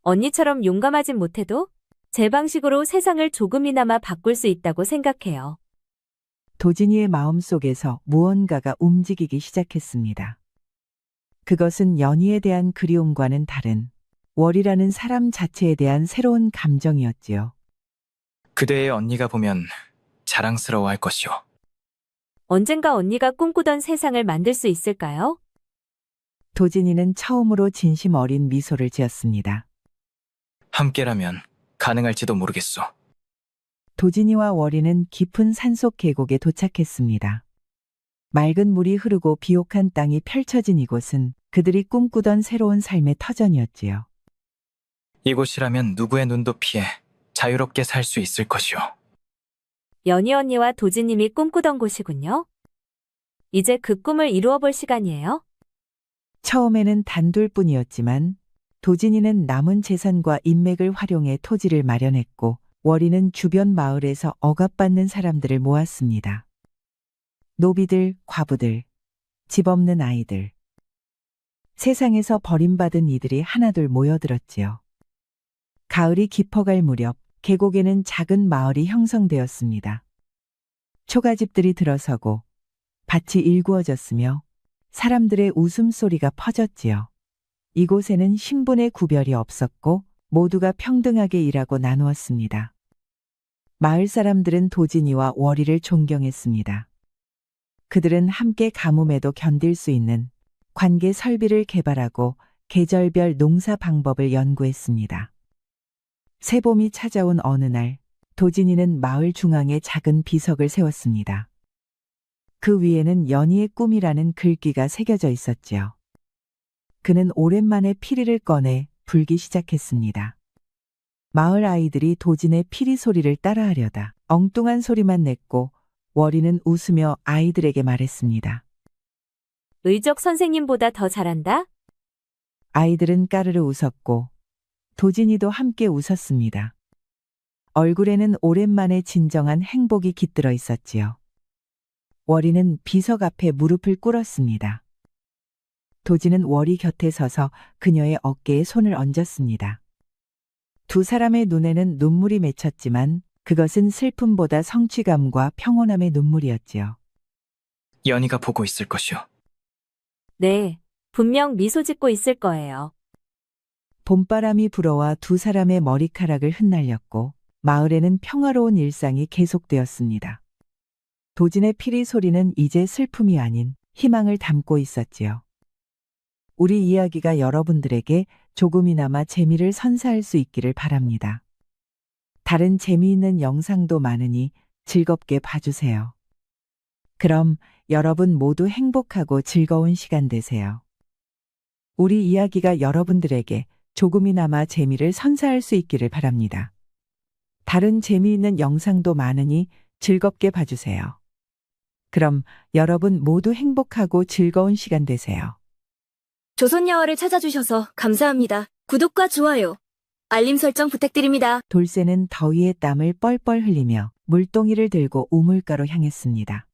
언니처럼 용감하진 못해도 제 방식으로 세상을 조금이나마 바꿀 수 있다고 생각해요. 도진이의 마음속에서 무언가가 움직이기 시작했습니다. 그것은 연희에 대한 그리움과는 다른 월이라는 사람 자체에 대한 새로운 감정이었지요. 그대의 언니가 보면 자랑스러워할 것이오. 언젠가 언니가 꿈꾸던 세상을 만들 수 있을까요? 도진이는 처음으로 진심 어린 미소를 지었습니다. 함께라면 가능할지도 모르겠소. 도진이와 월이는 깊은 산속 계곡에 도착했습니다. 맑은 물이 흐르고 비옥한 땅이 펼쳐진 이곳은 그들이 꿈꾸던 새로운 삶의 터전이었지요. 이곳이라면 누구의 눈도 피해 자유롭게 살 수 있을 것이오. 연희 언니와 도지님이 꿈꾸던 곳이군요. 이제 그 꿈을 이루어 볼 시간이에요. 처음에는 단둘뿐이었지만 도진이는 남은 재산과 인맥을 활용해 토지를 마련했고 월이는 주변 마을에서 억압받는 사람들을 모았습니다. 노비들, 과부들, 집 없는 아이들. 세상에서 버림받은 이들이 하나둘 모여들었지요. 가을이 깊어갈 무렵 계곡에는 작은 마을이 형성되었습니다. 초가집들이 들어서고 밭이 일구어졌으며 사람들의 웃음소리가 퍼졌지요. 이곳에는 신분의 구별이 없었고 모두가 평등하게 일하고 나누었습니다. 마을 사람들은 도진이와 월이를 존경했습니다. 그들은 함께 가뭄에도 견딜 수 있는 관계 설비를 개발하고 계절별 농사 방법을 연구했습니다. 새봄이 찾아온 어느 날, 도진이는 마을 중앙에 작은 비석을 세웠습니다. 그 위에는 연희의 꿈이라는 글귀가 새겨져 있었지요. 그는 오랜만에 피리를 꺼내 불기 시작했습니다. 마을 아이들이 도진의 피리 소리를 따라하려다 엉뚱한 소리만 냈고 월이는 웃으며 아이들에게 말했습니다. 의적 선생님보다 더 잘한다? 아이들은 까르르 웃었고 도진이도 함께 웃었습니다. 얼굴에는 오랜만에 진정한 행복이 깃들어 있었지요. 월이는 비석 앞에 무릎을 꿇었습니다. 도진은 월이 곁에 서서 그녀의 어깨에 손을 얹었습니다. 두 사람의 눈에는 눈물이 맺혔지만 그것은 슬픔보다 성취감과 평온함의 눈물이었지요. 연희가 보고 있을 것이오. 네, 분명 미소 짓고 있을 거예요. 봄바람이 불어와 두 사람의 머리카락을 흩날렸고 마을에는 평화로운 일상이 계속되었습니다. 도진의 피리 소리는 이제 슬픔이 아닌 희망을 담고 있었지요. 우리 이야기가 여러분들에게 조금이나마 재미를 선사할 수 있기를 바랍니다. 다른 재미있는 영상도 많으니 즐겁게 봐주세요. 그럼 여러분 모두 행복하고 즐거운 시간 되세요. 우리 이야기가 여러분들에게 조금이나마 재미를 선사할 수 있기를 바랍니다. 다른 재미있는 영상도 많으니 즐겁게 봐주세요. 그럼 여러분 모두 행복하고 즐거운 시간 되세요. 조선야화를 찾아주셔서 감사합니다. 구독과 좋아요, 알림 설정 부탁드립니다. 돌쇠는 더위에 땀을 뻘뻘 흘리며 물동이를 들고 우물가로 향했습니다.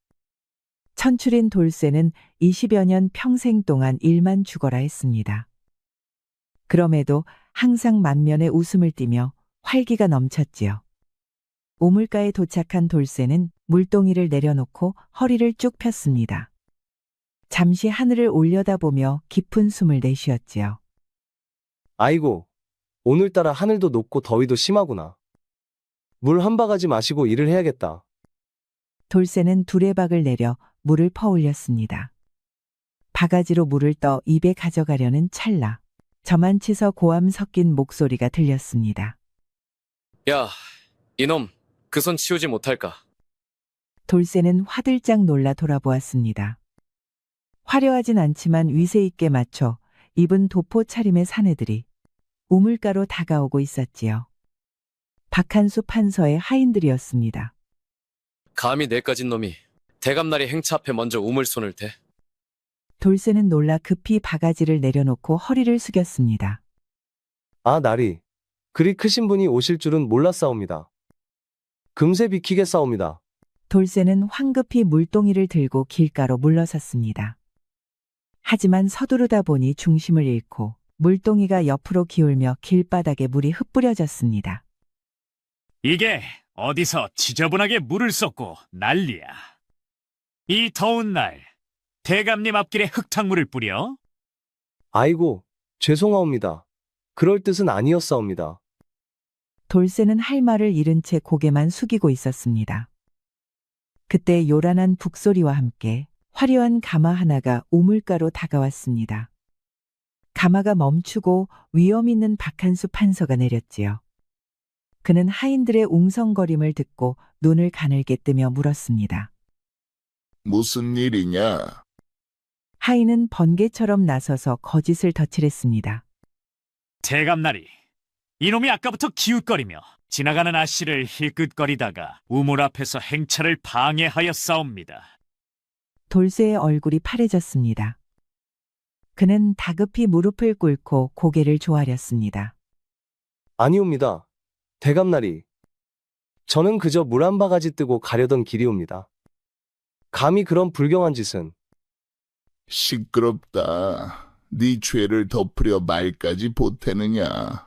천출인 돌쇠는 20여 년 평생 동안 일만 죽어라 했습니다. 그럼에도 항상 만면에 웃음을 띠며 활기가 넘쳤지요. 우물가에 도착한 돌쇠는 물동이를 내려놓고 허리를 쭉 폈습니다. 잠시 하늘을 올려다보며 깊은 숨을 내쉬었지요. 아이고, 오늘따라 하늘도 높고 더위도 심하구나. 물 한 바가지 마시고 일을 해야겠다. 돌쇠는 두레박을 내려 물을 퍼올렸습니다. 바가지로 물을 떠 입에 가져가려는 찰나 저만치서 고함 섞인 목소리가 들렸습니다. 야, 이놈, 그 손 치우지 못할까? 돌쇠는 화들짝 놀라 돌아보았습니다. 화려하진 않지만 위세 있게 맞춰 입은 도포 차림의 사내들이 우물가로 다가오고 있었지요. 박한수 판서의 하인들이었습니다. 감히 내까진 놈이 대감나리 행차 앞에 먼저 우물손을 대. 돌쇠는 놀라 급히 바가지를 내려놓고 허리를 숙였습니다. 아, 나리. 그리 크신 분이 오실 줄은 몰랐사옵니다. 금세 비키겠사옵니다. 돌쇠는 황급히 물동이를 들고 길가로 물러섰습니다. 하지만 서두르다 보니 중심을 잃고 물동이가 옆으로 기울며 길바닥에 물이 흩뿌려졌습니다. 이게 어디서 지저분하게 물을 쏟고 난리야. 이 더운 날 대감님 앞길에 흙탕물을 뿌려? 아이고, 죄송하옵니다. 그럴 뜻은 아니었사옵니다. 돌쇠는 할 말을 잃은 채 고개만 숙이고 있었습니다. 그때 요란한 북소리와 함께 화려한 가마 하나가 우물가로 다가왔습니다. 가마가 멈추고 위험 있는 박한수 판서가 내렸지요. 그는 하인들의 웅성거림을 듣고 눈을 가늘게 뜨며 물었습니다. 무슨 일이냐? 하인은 번개처럼 나서서 거짓을 덧칠했습니다. 대감나리, 이놈이 아까부터 기웃거리며 지나가는 아씨를 힐끗거리다가 우물 앞에서 행차를 방해하였사옵니다. 돌쇠의 얼굴이 파래졌습니다. 그는 다급히 무릎을 꿇고 고개를 조아렸습니다. 아니옵니다. 대감나리. 저는 그저 물 한 바가지 뜨고 가려던 길이옵니다. 감히 그런 불경한 짓은. 시끄럽다. 네 죄를 덮으려 말까지 보태느냐?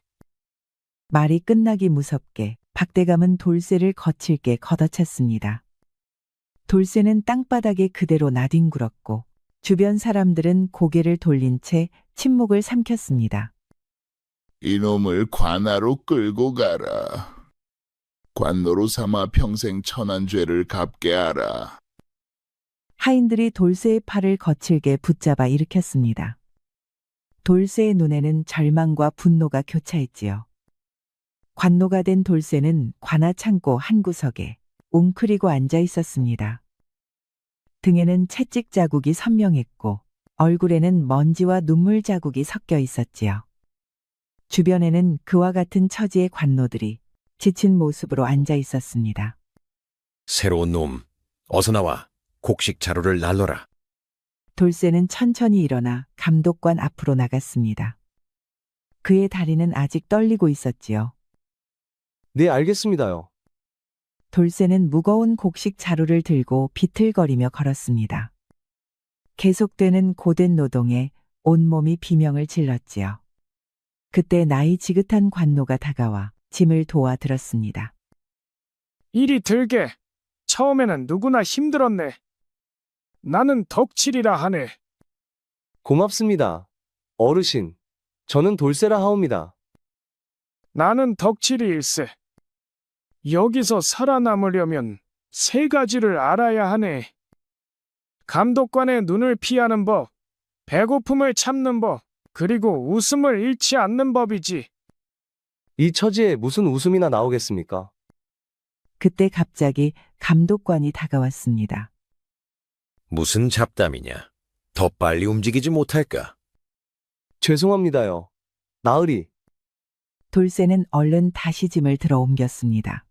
말이 끝나기 무섭게 박대감은 돌쇠를 거칠게 걷어찼습니다. 돌쇠는 땅바닥에 그대로 나뒹굴었고 주변 사람들은 고개를 돌린 채 침묵을 삼켰습니다. 이놈을 관아로 끌고 가라. 관노로 삼아 평생 천한 죄를 갚게 하라. 하인들이 돌쇠의 팔을 거칠게 붙잡아 일으켰습니다. 돌쇠의 눈에는 절망과 분노가 교차했지요. 관노가 된 돌쇠는 관아 창고 한 구석에 웅크리고 앉아 있었습니다. 등에는 채찍 자국이 선명했고 얼굴에는 먼지와 눈물 자국이 섞여 있었지요. 주변에는 그와 같은 처지의 관노들이 지친 모습으로 앉아 있었습니다. 새로운 놈, 어서 나와. 곡식 자루를 날러라. 돌쇠는 천천히 일어나 감독관 앞으로 나갔습니다. 그의 다리는 아직 떨리고 있었지요. 네, 알겠습니다요. 돌쇠는 무거운 곡식 자루를 들고 비틀거리며 걸었습니다. 계속되는 고된 노동에 온몸이 비명을 질렀지요. 그때 나이 지긋한 관노가 다가와 짐을 도와 들었습니다. 이리 들게. 처음에는 누구나 힘들었네. 나는 덕칠이라 하네. 고맙습니다. 어르신, 저는 돌쇠라 하옵니다. 나는 덕칠이일세. 여기서 살아남으려면 세 가지를 알아야 하네. 감독관의 눈을 피하는 법, 배고픔을 참는 법, 그리고 웃음을 잃지 않는 법이지. 이 처지에 무슨 웃음이나 나오겠습니까? 그때 갑자기 감독관이 다가왔습니다. 무슨 잡담이냐? 더 빨리 움직이지 못할까? 죄송합니다요. 나으리. 돌쇠는 얼른 다시 짐을 들어 옮겼습니다.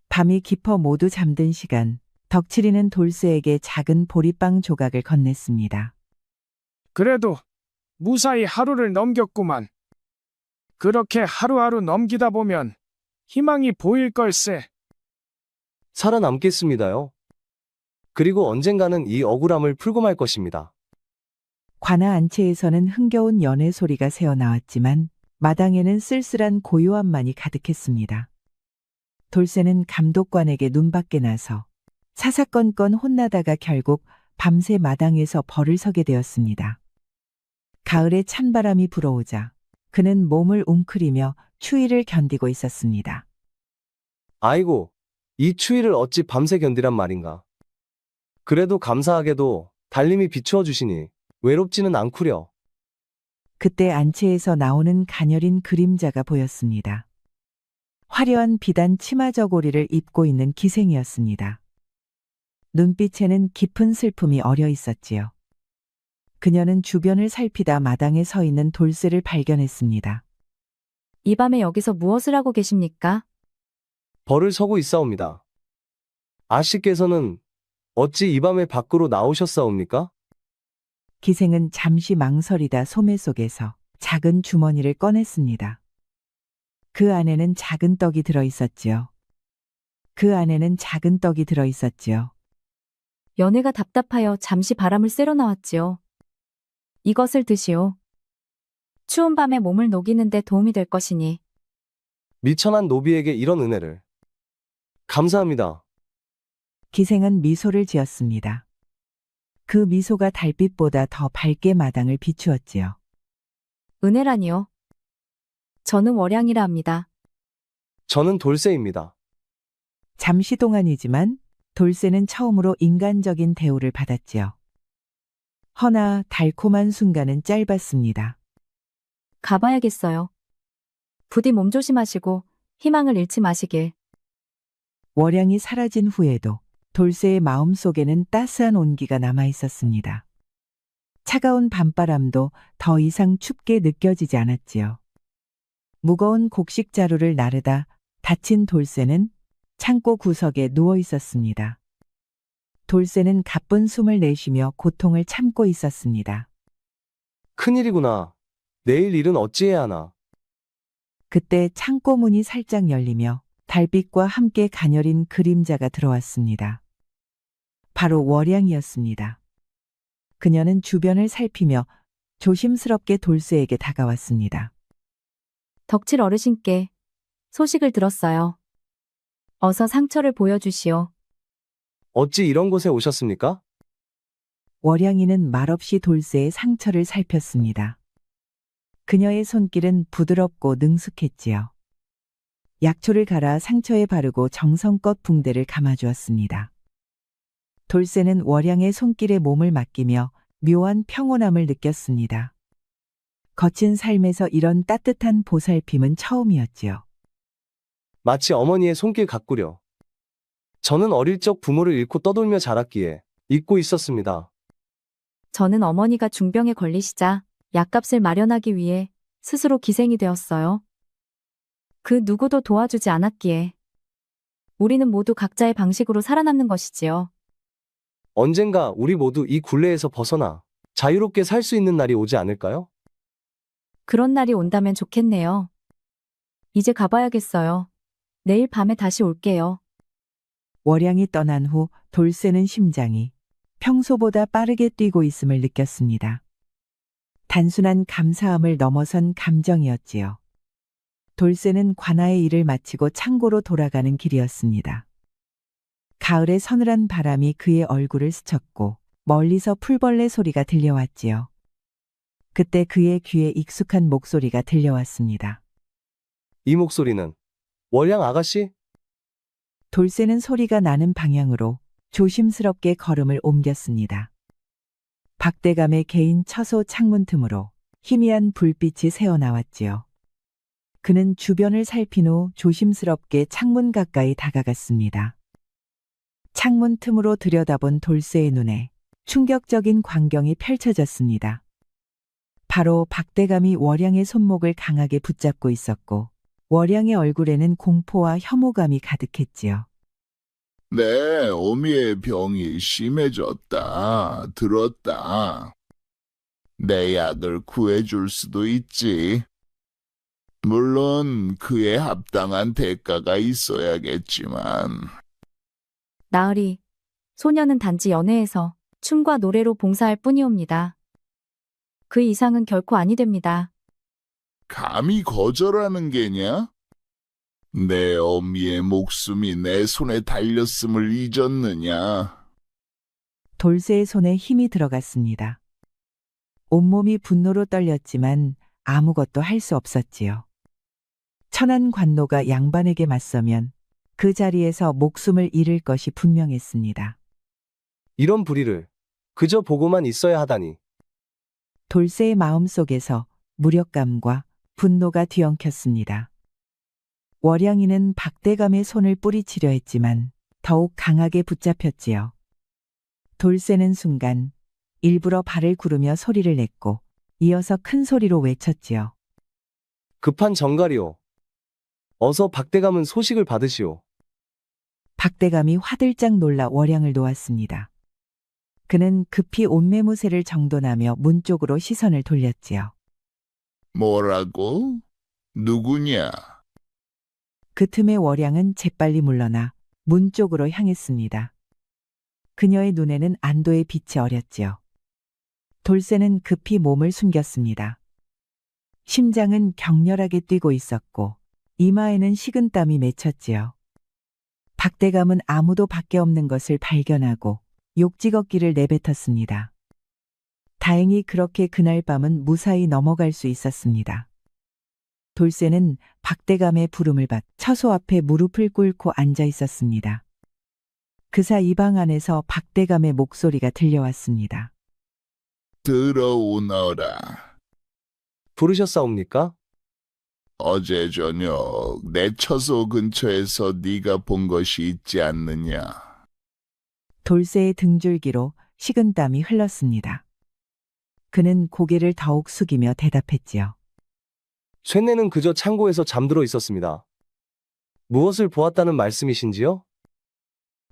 밤이 깊어 모두 잠든 시간, 덕칠이는 돌쇠에게 작은 보리빵 조각을 건넸습니다. 그래도 무사히 하루를 넘겼구만. 그렇게 하루하루 넘기다 보면 희망이 보일 걸세. 살아남겠습니다요. 그리고 언젠가는 이 억울함을 풀고 말 것입니다. 관아 안채에서는 흥겨운 연애 소리가 새어나왔지만 마당에는 쓸쓸한 고요함만이 가득했습니다. 돌쇠는 감독관에게 눈밖에 나서 사사건건 혼나다가 결국 밤새 마당에서 벌을 서게 되었습니다. 가을에 찬바람이 불어오자 그는 몸을 웅크리며 추위를 견디고 있었습니다. 아이고, 이 추위를 어찌 밤새 견디란 말인가. 그래도 감사하게도 달님이 비추어 주시니 외롭지는 않구려. 그때 안채에서 나오는 가녀린 그림자가 보였습니다. 화려한 비단 치마 저고리를 입고 있는 기생이었습니다. 눈빛에는 깊은 슬픔이 어려 있었지요. 그녀는 주변을 살피다 마당에 서 있는 돌쇠를 발견했습니다. 이 밤에 여기서 무엇을 하고 계십니까? 벌을 서고 있사옵니다. 아씨께서는 어찌 이 밤에 밖으로 나오셨사옵니까? 기생은 잠시 망설이다 소매 속에서 작은 주머니를 꺼냈습니다. 그 안에는 작은 떡이 들어 있었지요. 그 안에는 작은 떡이 들어 있었지요. 연애가 답답하여 잠시 바람을 쐬러 나왔지요. 이것을 드시오. 추운 밤에 몸을 녹이는데 도움이 될 것이니. 미천한 노비에게 이런 은혜를. 감사합니다. 기생은 미소를 지었습니다. 그 미소가 달빛보다 더 밝게 마당을 비추었지요. 은혜라니요. 저는 월양이라 합니다. 저는 돌쇠입니다. 잠시 동안이지만 돌쇠는 처음으로 인간적인 대우를 받았지요. 허나 달콤한 순간은 짧았습니다. 가봐야겠어요. 부디 몸 조심하시고 희망을 잃지 마시길. 월양이 사라진 후에도 돌쇠의 마음속에는 따스한 온기가 남아 있었습니다. 차가운 밤바람도 더 이상 춥게 느껴지지 않았지요. 무거운 곡식 자루를 나르다 다친 돌쇠는 창고 구석에 누워 있었습니다. 돌쇠는 가쁜 숨을 내쉬며 고통을 참고 있었습니다. 큰일이구나. 내일 일은 어찌해야 하나. 그때 창고 문이 살짝 열리며 달빛과 함께 가녀린 그림자가 들어왔습니다. 바로 월양이었습니다. 그녀는 주변을 살피며 조심스럽게 돌쇠에게 다가왔습니다. 덕칠 어르신께 소식을 들었어요. 어서 상처를 보여주시오. 어찌 이런 곳에 오셨습니까? 월양이는 말없이 돌쇠의 상처를 살폈습니다. 그녀의 손길은 부드럽고 능숙했지요. 약초를 갈아 상처에 바르고 정성껏 붕대를 감아주었습니다. 돌쇠는 월양의 손길에 몸을 맡기며 묘한 평온함을 느꼈습니다. 거친 삶에서 이런 따뜻한 보살핌은 처음이었지요. 마치 어머니의 손길 같구려. 저는 어릴 적 부모를 잃고 떠돌며 자랐기에 잊고 있었습니다. 저는 어머니가 중병에 걸리시자 약값을 마련하기 위해 스스로 기생이 되었어요. 그 누구도 도와주지 않았기에 우리는 모두 각자의 방식으로 살아남는 것이지요. 언젠가 우리 모두 이 굴레에서 벗어나 자유롭게 살 수 있는 날이 오지 않을까요? 그런 날이 온다면 좋겠네요. 이제 가봐야겠어요. 내일 밤에 다시 올게요. 월양이 떠난 후 돌쇠는 심장이 평소보다 빠르게 뛰고 있음을 느꼈습니다. 단순한 감사함을 넘어선 감정이었지요. 돌쇠는 관아의 일을 마치고 창고로 돌아가는 길이었습니다. 가을의 서늘한 바람이 그의 얼굴을 스쳤고 멀리서 풀벌레 소리가 들려왔지요. 그때 그의 귀에 익숙한 목소리가 들려왔습니다. 이 목소리는 월양 아가씨? 돌쇠는 소리가 나는 방향으로 조심스럽게 걸음을 옮겼습니다. 박대감의 개인 처소 창문 틈으로 희미한 불빛이 새어나왔지요. 그는 주변을 살핀 후 조심스럽게 창문 가까이 다가갔습니다. 창문 틈으로 들여다본 돌쇠의 눈에 충격적인 광경이 펼쳐졌습니다. 바로 박대감이 월양의 손목을 강하게 붙잡고 있었고 월양의 얼굴에는 공포와 혐오감이 가득했지요. 내 어미의 병이 심해졌다. 들었다. 내 약을 구해줄 수도 있지. 물론 그에 합당한 대가가 있어야겠지만. 나으리, 소녀는 단지 연애에서 춤과 노래로 봉사할 뿐이옵니다. 그 이상은 결코 아니 됩니다. 감히 거절하는 게냐? 내 어미의 목숨이 내 손에 달렸음을 잊었느냐? 돌쇠의 손에 힘이 들어갔습니다. 온몸이 분노로 떨렸지만 아무것도 할 수 없었지요. 천한 관노가 양반에게 맞서면 그 자리에서 목숨을 잃을 것이 분명했습니다. 이런 불의를 그저 보고만 있어야 하다니. 돌쇠의 마음속에서 무력감과 분노가 뒤엉켰습니다. 월양이는 박대감의 손을 뿌리치려 했지만 더욱 강하게 붙잡혔지요. 돌쇠는 순간 일부러 발을 구르며 소리를 냈고 이어서 큰 소리로 외쳤지요. 급한 정갈이오. 어서 박대감은 소식을 받으시오. 박대감이 화들짝 놀라 월양을 놓았습니다. 그는 급히 옷매무새를 정돈하며 문 쪽으로 시선을 돌렸지요. 뭐라고? 누구냐? 그 틈에 월양은 재빨리 물러나 문 쪽으로 향했습니다. 그녀의 눈에는 안도의 빛이 어렸지요. 돌쇠는 급히 몸을 숨겼습니다. 심장은 격렬하게 뛰고 있었고 이마에는 식은땀이 맺혔지요. 박대감은 아무도 밖에 없는 것을 발견하고 욕지겁기를 내뱉었습니다. 다행히 그렇게 그날 밤은 무사히 넘어갈 수 있었습니다. 돌쇠는 박대감의 부름을 받 처소 앞에 무릎을 꿇고 앉아 있었습니다. 그사 이 방 안에서 박대감의 목소리가 들려왔습니다. 들어오너라. 부르셨사옵니까? 어제 저녁 내 처소 근처에서 네가 본 것이 있지 않느냐? 돌쇠의 등줄기로 식은땀이 흘렀습니다. 그는 고개를 더욱 숙이며 대답했지요. 쇠내는 그저 창고에서 잠들어 있었습니다. 무엇을 보았다는 말씀이신지요?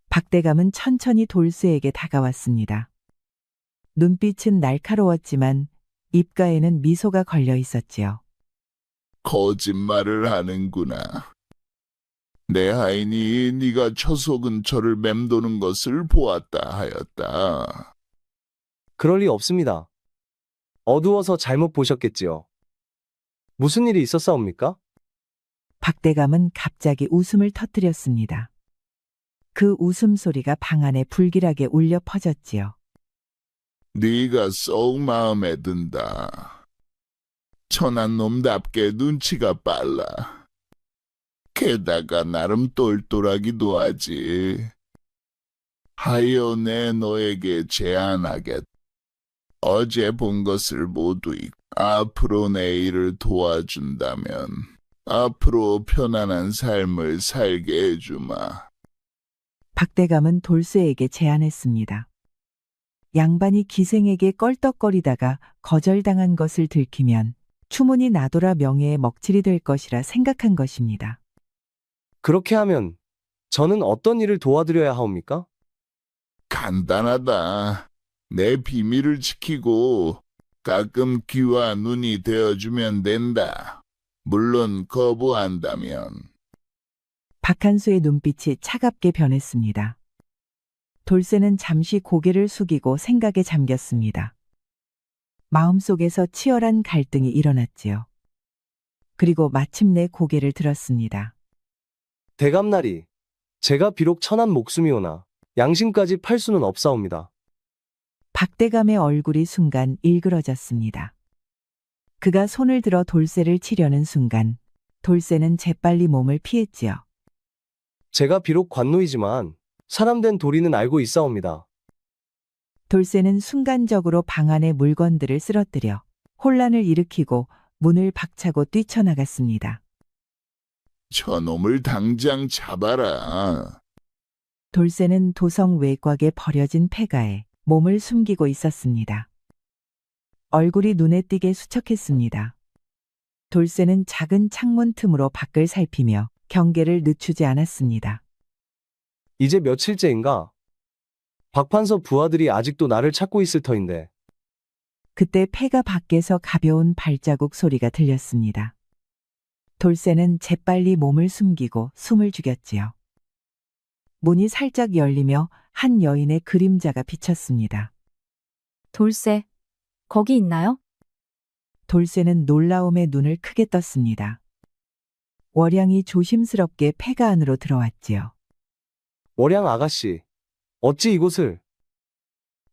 박대감은 천천히 돌쇠에게 다가왔습니다. 눈빛은 날카로웠지만 입가에는 미소가 걸려 있었지요. 거짓말을 하는구나. 내 하인이 네가 처소 근처를 맴도는 것을 보았다 하였다. 그럴 리 없습니다. 어두워서 잘못 보셨겠지요. 무슨 일이 있었사옵니까? 박대감은 갑자기 웃음을 터뜨렸습니다. 그 웃음소리가 방 안에 불길하게 울려 퍼졌지요. 네가 썩 마음에 든다. 천한 놈답게 눈치가 빨라. 게다가 나름 똘똘하기도 하지. 하여 내 너에게 제안하겠다. 어제 본 것을 모두 잊고 앞으로 내 일을 도와준다면 앞으로 편안한 삶을 살게 해주마. 박대감은 돌쇠에게 제안했습니다. 양반이 기생에게 껄떡거리다가 거절당한 것을 들키면 추문이 나돌아 명예에 먹칠이 될 것이라 생각한 것입니다. 그렇게 하면 저는 어떤 일을 도와드려야 하옵니까? 간단하다. 내 비밀을 지키고 가끔 귀와 눈이 되어주면 된다. 물론 거부한다면. 박한수의 눈빛이 차갑게 변했습니다. 돌쇠는 잠시 고개를 숙이고 생각에 잠겼습니다. 마음속에서 치열한 갈등이 일어났지요. 그리고 마침내 고개를 들었습니다. 대감나리, 제가 비록 천한 목숨이오나 양심까지 팔 수는 없사옵니다. 박대감의 얼굴이 순간 일그러졌습니다. 그가 손을 들어 돌쇠를 치려는 순간 돌쇠는 재빨리 몸을 피했지요. 제가 비록 관노이지만 사람된 도리는 알고 있사옵니다. 돌쇠는 순간적으로 방 안의 물건들을 쓰러뜨려 혼란을 일으키고 문을 박차고 뛰쳐나갔습니다. 저놈을 당장 잡아라. 돌쇠는 도성 외곽에 버려진 폐가에 몸을 숨기고 있었습니다. 얼굴이 눈에 띄게 수척했습니다. 돌쇠는 작은 창문 틈으로 밖을 살피며 경계를 늦추지 않았습니다. 이제 며칠째인가? 박판서 부하들이 아직도 나를 찾고 있을 터인데. 그때 폐가 밖에서 가벼운 발자국 소리가 들렸습니다. 돌쇠는 재빨리 몸을 숨기고 숨을 죽였지요. 문이 살짝 열리며 한 여인의 그림자가 비쳤습니다. 돌쇠, 거기 있나요? 돌쇠는 놀라움에 눈을 크게 떴습니다. 월양이 조심스럽게 폐가 안으로 들어왔지요. 월양 아가씨, 어찌 이곳을?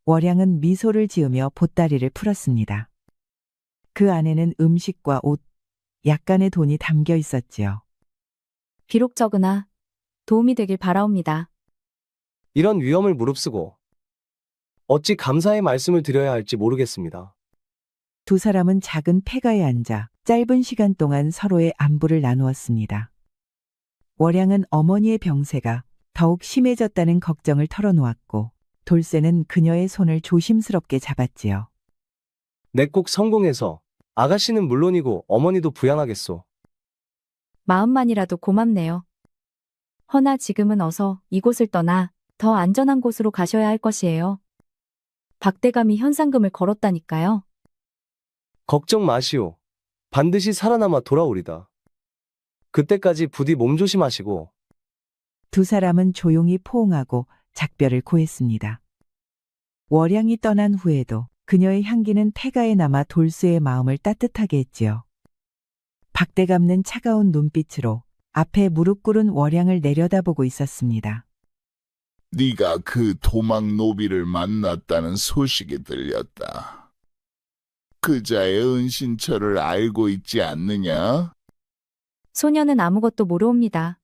월양은 미소를 지으며 보따리를 풀었습니다. 그 안에는 음식과 옷, 약간의 돈이 담겨 있었지요. 비록 적으나 도움이 되길 바라옵니다. 이런 위험을 무릅쓰고 어찌 감사의 말씀을 드려야 할지 모르겠습니다. 두 사람은 작은 폐가에 앉아 짧은 시간 동안 서로의 안부를 나누었습니다. 월양은 어머니의 병세가 더욱 심해졌다는 걱정을 털어놓았고 돌쇠는 그녀의 손을 조심스럽게 잡았지요. 내 꼭 성공해서 아가씨는 물론이고 어머니도 부양하겠소. 마음만이라도 고맙네요. 허나 지금은 어서 이곳을 떠나 더 안전한 곳으로 가셔야 할 것이에요. 박대감이 현상금을 걸었다니까요. 걱정 마시오. 반드시 살아남아 돌아오리다. 그때까지 부디 몸조심하시고. 두 사람은 조용히 포옹하고 작별을 고했습니다. 월양이 떠난 후에도 그녀의 향기는 폐가에 남아 돌쇠의 마음을 따뜻하게 했지요. 박대감는 차가운 눈빛으로 앞에 무릎 꿇은 월양을 내려다보고 있었습니다. 네가 그 도망 노비를 만났다는 소식이 들렸다. 그자의 은신처를 알고 있지 않느냐? 소녀는 아무것도 모르옵니다.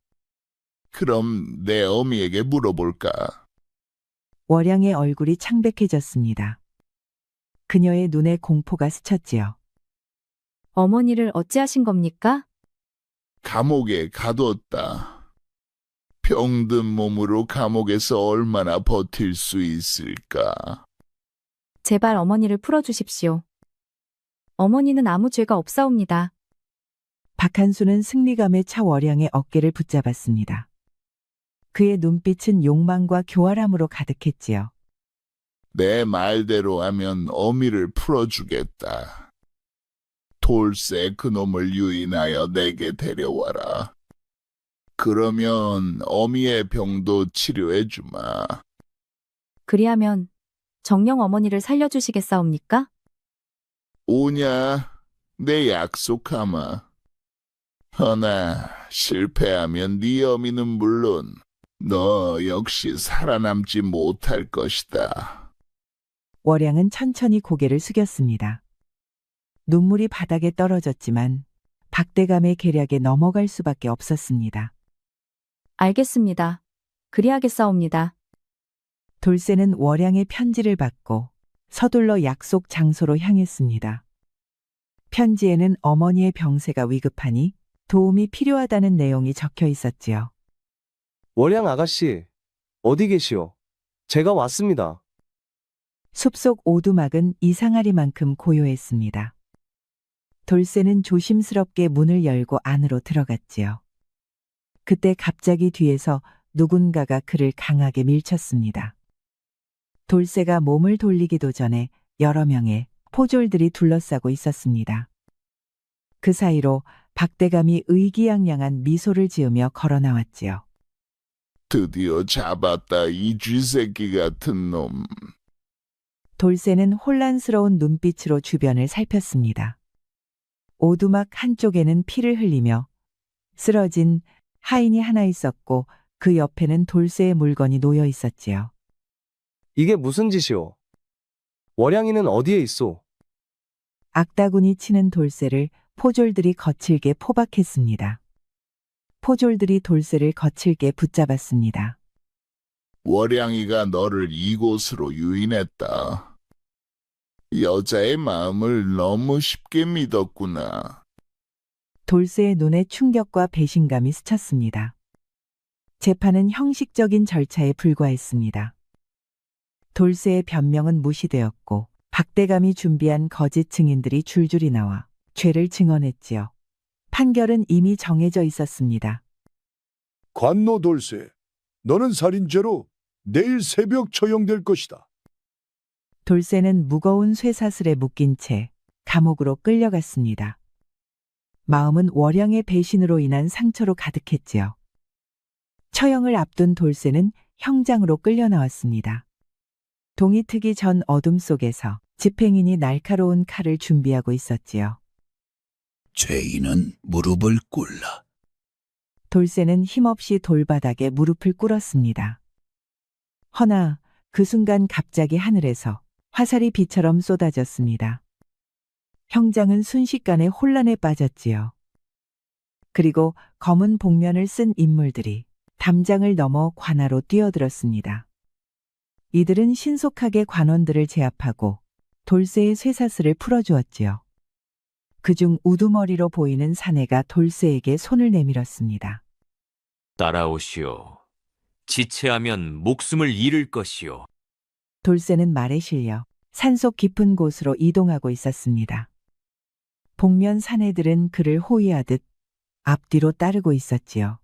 그럼 내 어미에게 물어볼까? 월양의 얼굴이 창백해졌습니다. 그녀의 눈에 공포가 스쳤지요. 어머니를 어찌하신 겁니까? 감옥에 가뒀다. 병든 몸으로 감옥에서 얼마나 버틸 수 있을까? 제발 어머니를 풀어주십시오. 어머니는 아무 죄가 없사옵니다. 박한수는 승리감에 차 월양의 어깨를 붙잡았습니다. 그의 눈빛은 욕망과 교활함으로 가득했지요. 내 말대로 하면 어미를 풀어주겠다. 돌쇠 그놈을 유인하여 내게 데려와라. 그러면 어미의 병도 치료해주마. 그리하면 정녕 어머니를 살려주시겠사옵니까? 오냐, 내 약속하마. 허나 실패하면 네 어미는 물론 너 역시 살아남지 못할 것이다. 월양은 천천히 고개를 숙였습니다. 눈물이 바닥에 떨어졌지만 박대감의 계략에 넘어갈 수밖에 없었습니다. 알겠습니다. 그리하겠사옵니다. 돌쇠는 월양의 편지를 받고 서둘러 약속 장소로 향했습니다. 편지에는 어머니의 병세가 위급하니 도움이 필요하다는 내용이 적혀 있었지요. 월양 아가씨, 어디 계시오? 제가 왔습니다. 숲속 오두막은 이상하리만큼 고요했습니다. 돌쇠는 조심스럽게 문을 열고 안으로 들어갔지요. 그때 갑자기 뒤에서 누군가가 그를 강하게 밀쳤습니다. 돌쇠가 몸을 돌리기도 전에 여러 명의 포졸들이 둘러싸고 있었습니다. 그 사이로 박대감이 의기양양한 미소를 지으며 걸어 나왔지요. 드디어 잡았다, 이 쥐새끼 같은 놈. 돌쇠는 혼란스러운 눈빛으로 주변을 살폈습니다. 오두막 한쪽에는 피를 흘리며 쓰러진 하인이 하나 있었고 그 옆에는 돌쇠의 물건이 놓여 있었지요. 이게 무슨 짓이오? 월양이는 어디에 있소? 악다구니 치는 돌쇠를 포졸들이 거칠게 포박했습니다. 포졸들이 돌쇠를 거칠게 붙잡았습니다. 월양이가 너를 이곳으로 유인했다. 여자의 마음을 너무 쉽게 믿었구나. 돌쇠의 눈에 충격과 배신감이 스쳤습니다. 재판은 형식적인 절차에 불과했습니다. 돌쇠의 변명은 무시되었고 박대감이 준비한 거짓 증인들이 줄줄이 나와 죄를 증언했지요. 판결은 이미 정해져 있었습니다. 관노 돌쇠, 너는 살인죄로 내일 새벽 처형될 것이다. 돌쇠는 무거운 쇠사슬에 묶인 채 감옥으로 끌려갔습니다. 마음은 월양의 배신으로 인한 상처로 가득했지요. 처형을 앞둔 돌쇠는 형장으로 끌려 나왔습니다. 동이 트기 전 어둠 속에서 집행인이 날카로운 칼을 준비하고 있었지요. 죄인은 무릎을 꿇라. 돌쇠는 힘없이 돌바닥에 무릎을 꿇었습니다. 허나 그 순간 갑자기 하늘에서 화살이 비처럼 쏟아졌습니다. 형장은 순식간에 혼란에 빠졌지요. 그리고 검은 복면을 쓴 인물들이 담장을 넘어 관하로 뛰어들었습니다. 이들은 신속하게 관원들을 제압하고 돌쇠의 쇠사슬을 풀어주었지요. 그중 우두머리로 보이는 사내가 돌쇠에게 손을 내밀었습니다. 따라오시오. 지체하면 목숨을 잃을 것이오. 돌쇠는 말에 실려 산속 깊은 곳으로 이동하고 있었습니다. 복면 사내들은 그를 호위하듯 앞뒤로 따르고 있었지요.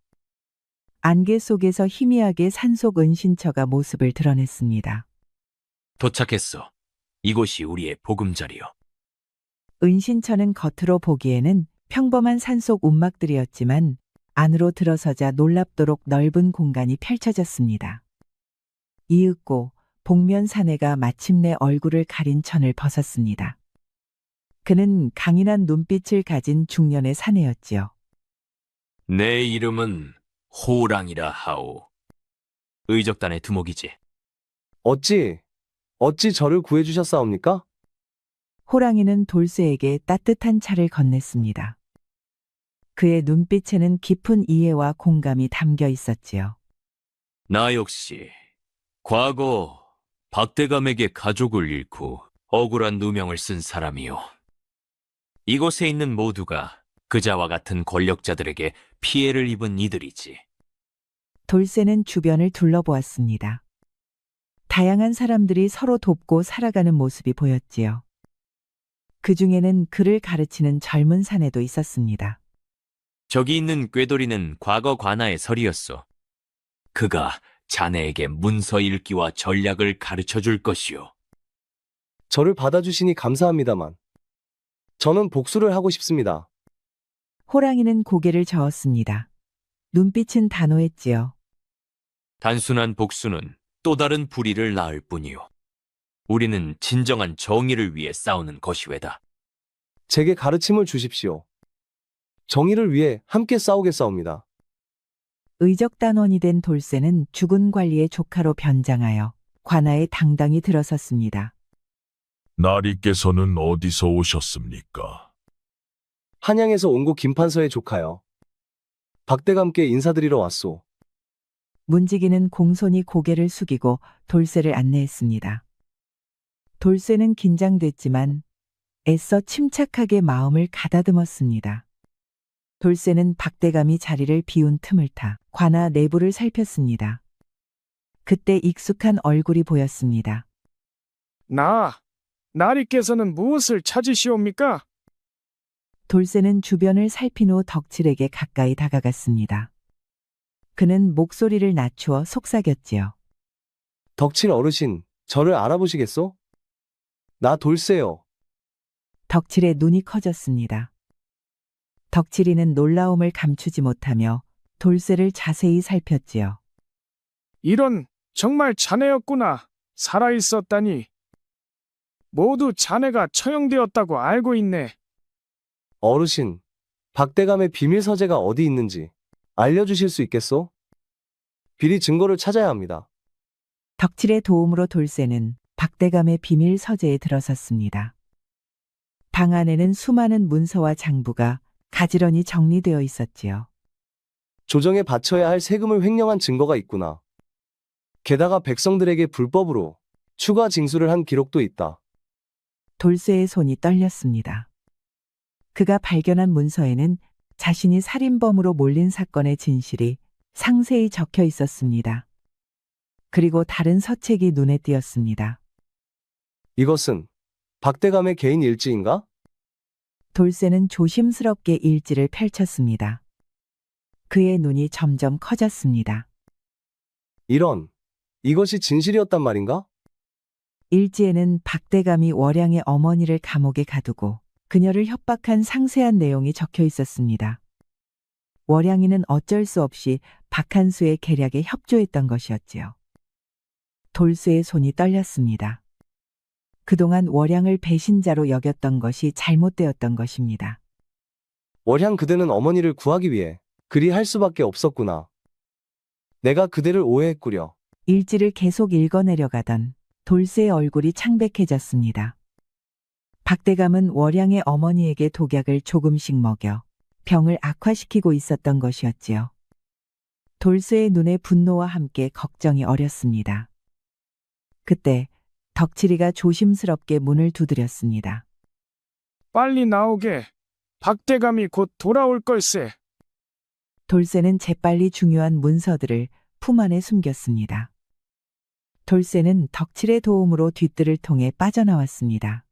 안개 속에서 희미하게 산속 은신처가 모습을 드러냈습니다. 도착했어. 이곳이 우리의 보금자리요. 은신처는 겉으로 보기에는 평범한 산속 움막들이었지만 안으로 들어서자 놀랍도록 넓은 공간이 펼쳐졌습니다. 이윽고 복면 사내가 마침내 얼굴을 가린 천을 벗었습니다. 그는 강인한 눈빛을 가진 중년의 사내였지요. 내 이름은 호랑이라 하오. 의적단의 두목이지. 어찌 저를 구해주셨사옵니까? 호랑이는 돌쇠에게 따뜻한 차를 건넸습니다. 그의 눈빛에는 깊은 이해와 공감이 담겨 있었지요. 나 역시 과거 박대감에게 가족을 잃고 억울한 누명을 쓴 사람이요. 이곳에 있는 모두가 그자와 같은 권력자들에게 피해를 입은 이들이지. 돌쇠는 주변을 둘러보았습니다. 다양한 사람들이 서로 돕고 살아가는 모습이 보였지요. 그 중에는 그를 가르치는 젊은 사내도 있었습니다. 저기 있는 꾀돌이는 과거 관아의 설이었소. 그가 자네에게 문서 읽기와 전략을 가르쳐 줄 것이오. 저를 받아주시니 감사합니다만. 저는 복수를 하고 싶습니다. 호랑이는 고개를 저었습니다. 눈빛은 단호했지요. 단순한 복수는 또 다른 불의를 낳을 뿐이오. 우리는 진정한 정의를 위해 싸우는 것이외다. 제게 가르침을 주십시오. 정의를 위해 함께 싸우겠사옵니다. 의적단원이 된 돌쇠는 죽은 관리의 조카로 변장하여 관아에 당당히 들어섰습니다. 나리께서는 어디서 오셨습니까? 한양에서 온고 김판서의 조카요. 박대감께 인사드리러 왔소. 문지기는 공손히 고개를 숙이고 돌쇠를 안내했습니다. 돌쇠는 긴장됐지만 애써 침착하게 마음을 가다듬었습니다. 돌쇠는 박대감이 자리를 비운 틈을 타 관아 내부를 살폈습니다. 그때 익숙한 얼굴이 보였습니다. 나리께서는 무엇을 찾으시옵니까? 돌쇠는 주변을 살핀 후 덕칠에게 가까이 다가갔습니다. 그는 목소리를 낮추어 속삭였지요. 덕칠 어르신, 저를 알아보시겠소? 나 돌쇠요. 덕칠의 눈이 커졌습니다. 덕칠이는 놀라움을 감추지 못하며 돌쇠를 자세히 살폈지요. 이런, 정말 자네였구나. 살아있었다니. 모두 자네가 처형되었다고 알고 있네. 어르신, 박대감의 비밀 서재가 어디 있는지 알려주실 수 있겠소? 비리 증거를 찾아야 합니다. 덕칠의 도움으로 돌쇠는 박대감의 비밀 서재에 들어섰습니다. 방 안에는 수많은 문서와 장부가 가지런히 정리되어 있었지요. 조정에 바쳐야 할 세금을 횡령한 증거가 있구나. 게다가 백성들에게 불법으로 추가 징수를 한 기록도 있다. 돌쇠의 손이 떨렸습니다. 그가 발견한 문서에는 자신이 살인범으로 몰린 사건의 진실이 상세히 적혀 있었습니다. 그리고 다른 서책이 눈에 띄었습니다. 이것은 박대감의 개인 일지인가? 돌쇠는 조심스럽게 일지를 펼쳤습니다. 그의 눈이 점점 커졌습니다. 이것이 진실이었단 말인가? 일지에는 박대감이 월양의 어머니를 감옥에 가두고 그녀를 협박한 상세한 내용이 적혀 있었습니다. 월양이는 어쩔 수 없이 박한수의 계략에 협조했던 것이었지요. 돌쇠의 손이 떨렸습니다. 그동안 월양을 배신자로 여겼던 것이 잘못되었던 것입니다. 월향 그대는 어머니를 구하기 위해 그리 할 수밖에 없었구나. 내가 그대를 오해했구려. 일지를 계속 읽어내려가던 돌쇠의 얼굴이 창백해졌습니다. 박대감은 월양의 어머니에게 독약을 조금씩 먹여 병을 악화시키고 있었던 것이었지요. 돌쇠의 눈에 분노와 함께 걱정이 어렸습니다. 그때 덕칠이가 조심스럽게 문을 두드렸습니다. 빨리 나오게. 박대감이 곧 돌아올 걸세. 돌쇠는 재빨리 중요한 문서들을 품 안에 숨겼습니다. 돌쇠는 덕칠의 도움으로 뒷뜰을 통해 빠져나왔습니다.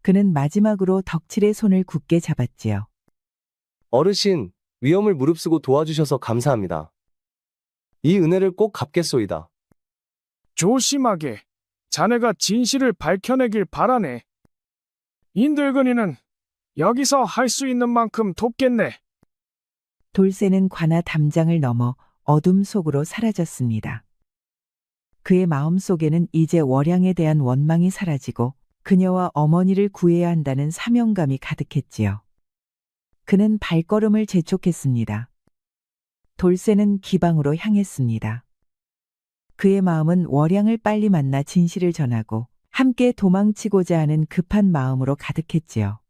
그는 마지막으로 덕칠의 손을 굳게 잡았지요. 어르신, 위험을 무릅쓰고 도와주셔서 감사합니다. 이 은혜를 꼭 갚겠소이다. 조심하게. 자네가 진실을 밝혀내길 바라네. 인들근이는 여기서 할 수 있는 만큼 돕겠네. 돌쇠는 관아 담장을 넘어 어둠 속으로 사라졌습니다. 그의 마음 속에는 이제 월양에 대한 원망이 사라지고 그녀와 어머니를 구해야 한다는 사명감이 가득했지요. 그는 발걸음을 재촉했습니다. 돌쇠는 기방으로 향했습니다. 그의 마음은 월양을 빨리 만나 진실을 전하고 함께 도망치고자 하는 급한 마음으로 가득했지요.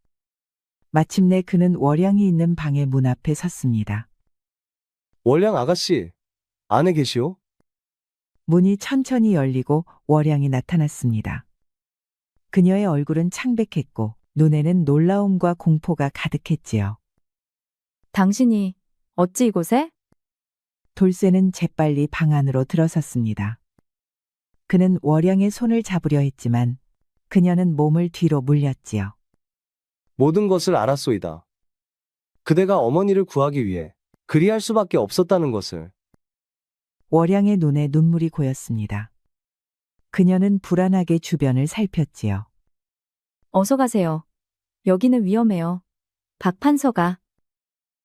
마침내 그는 월양이 있는 방의 문 앞에 섰습니다. 월량 아가씨, 안에 계시오? 문이 천천히 열리고 월양이 나타났습니다. 그녀의 얼굴은 창백했고 눈에는 놀라움과 공포가 가득했지요. 당신이 어찌 이곳에? 돌쇠는 재빨리 방 안으로 들어섰습니다. 그는 월양의 손을 잡으려 했지만 그녀는 몸을 뒤로 물렸지요. 모든 것을 알았소이다. 그대가 어머니를 구하기 위해 그리할 수밖에 없었다는 것을. 월양의 눈에 눈물이 고였습니다. 그녀는 불안하게 주변을 살폈지요. 어서 가세요. 여기는 위험해요. 박 판서가.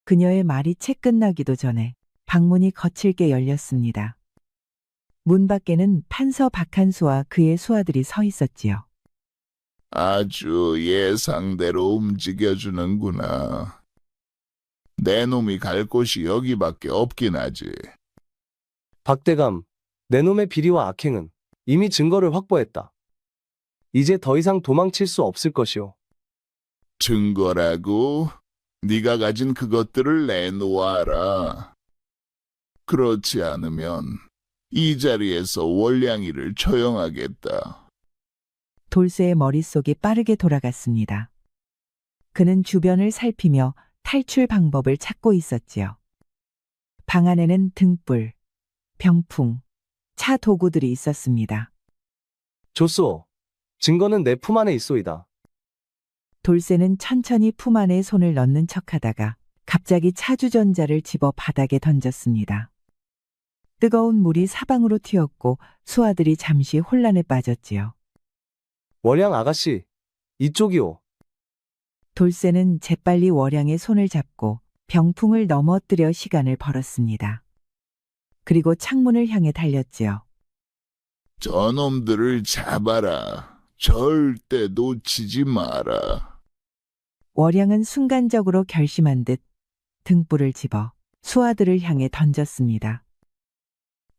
그녀의 말이 채 끝나기도 전에 방문이 거칠게 열렸습니다. 문 밖에는 판서 박한수와 그의 수하들이 서 있었지요. 아주 예상대로 움직여주는구나. 내 놈이 갈 곳이 여기밖에 없긴 하지. 박대감, 내 놈의 비리와 악행은 이미 증거를 확보했다. 이제 더 이상 도망칠 수 없을 것이오. 증거라고? 네가 가진 그것들을 내놓아라. 그렇지 않으면 이 자리에서 월량이를 처형하겠다. 돌쇠의 머릿속이 빠르게 돌아갔습니다. 그는 주변을 살피며 탈출 방법을 찾고 있었지요. 방 안에는 등불, 병풍, 차 도구들이 있었습니다. 좋소. 증거는 내 품 안에 있소이다. 돌쇠는 천천히 품 안에 손을 넣는 척하다가 갑자기 차주전자를 집어 바닥에 던졌습니다. 뜨거운 물이 사방으로 튀었고 수하들이 잠시 혼란에 빠졌지요. 월량 아가씨, 이쪽이오. 돌쇠는 재빨리 월양의 손을 잡고 병풍을 넘어뜨려 시간을 벌었습니다. 그리고 창문을 향해 달렸지요. 저놈들을 잡아라. 절대 놓치지 마라. 월양은 순간적으로 결심한 듯 등불을 집어 수하들을 향해 던졌습니다.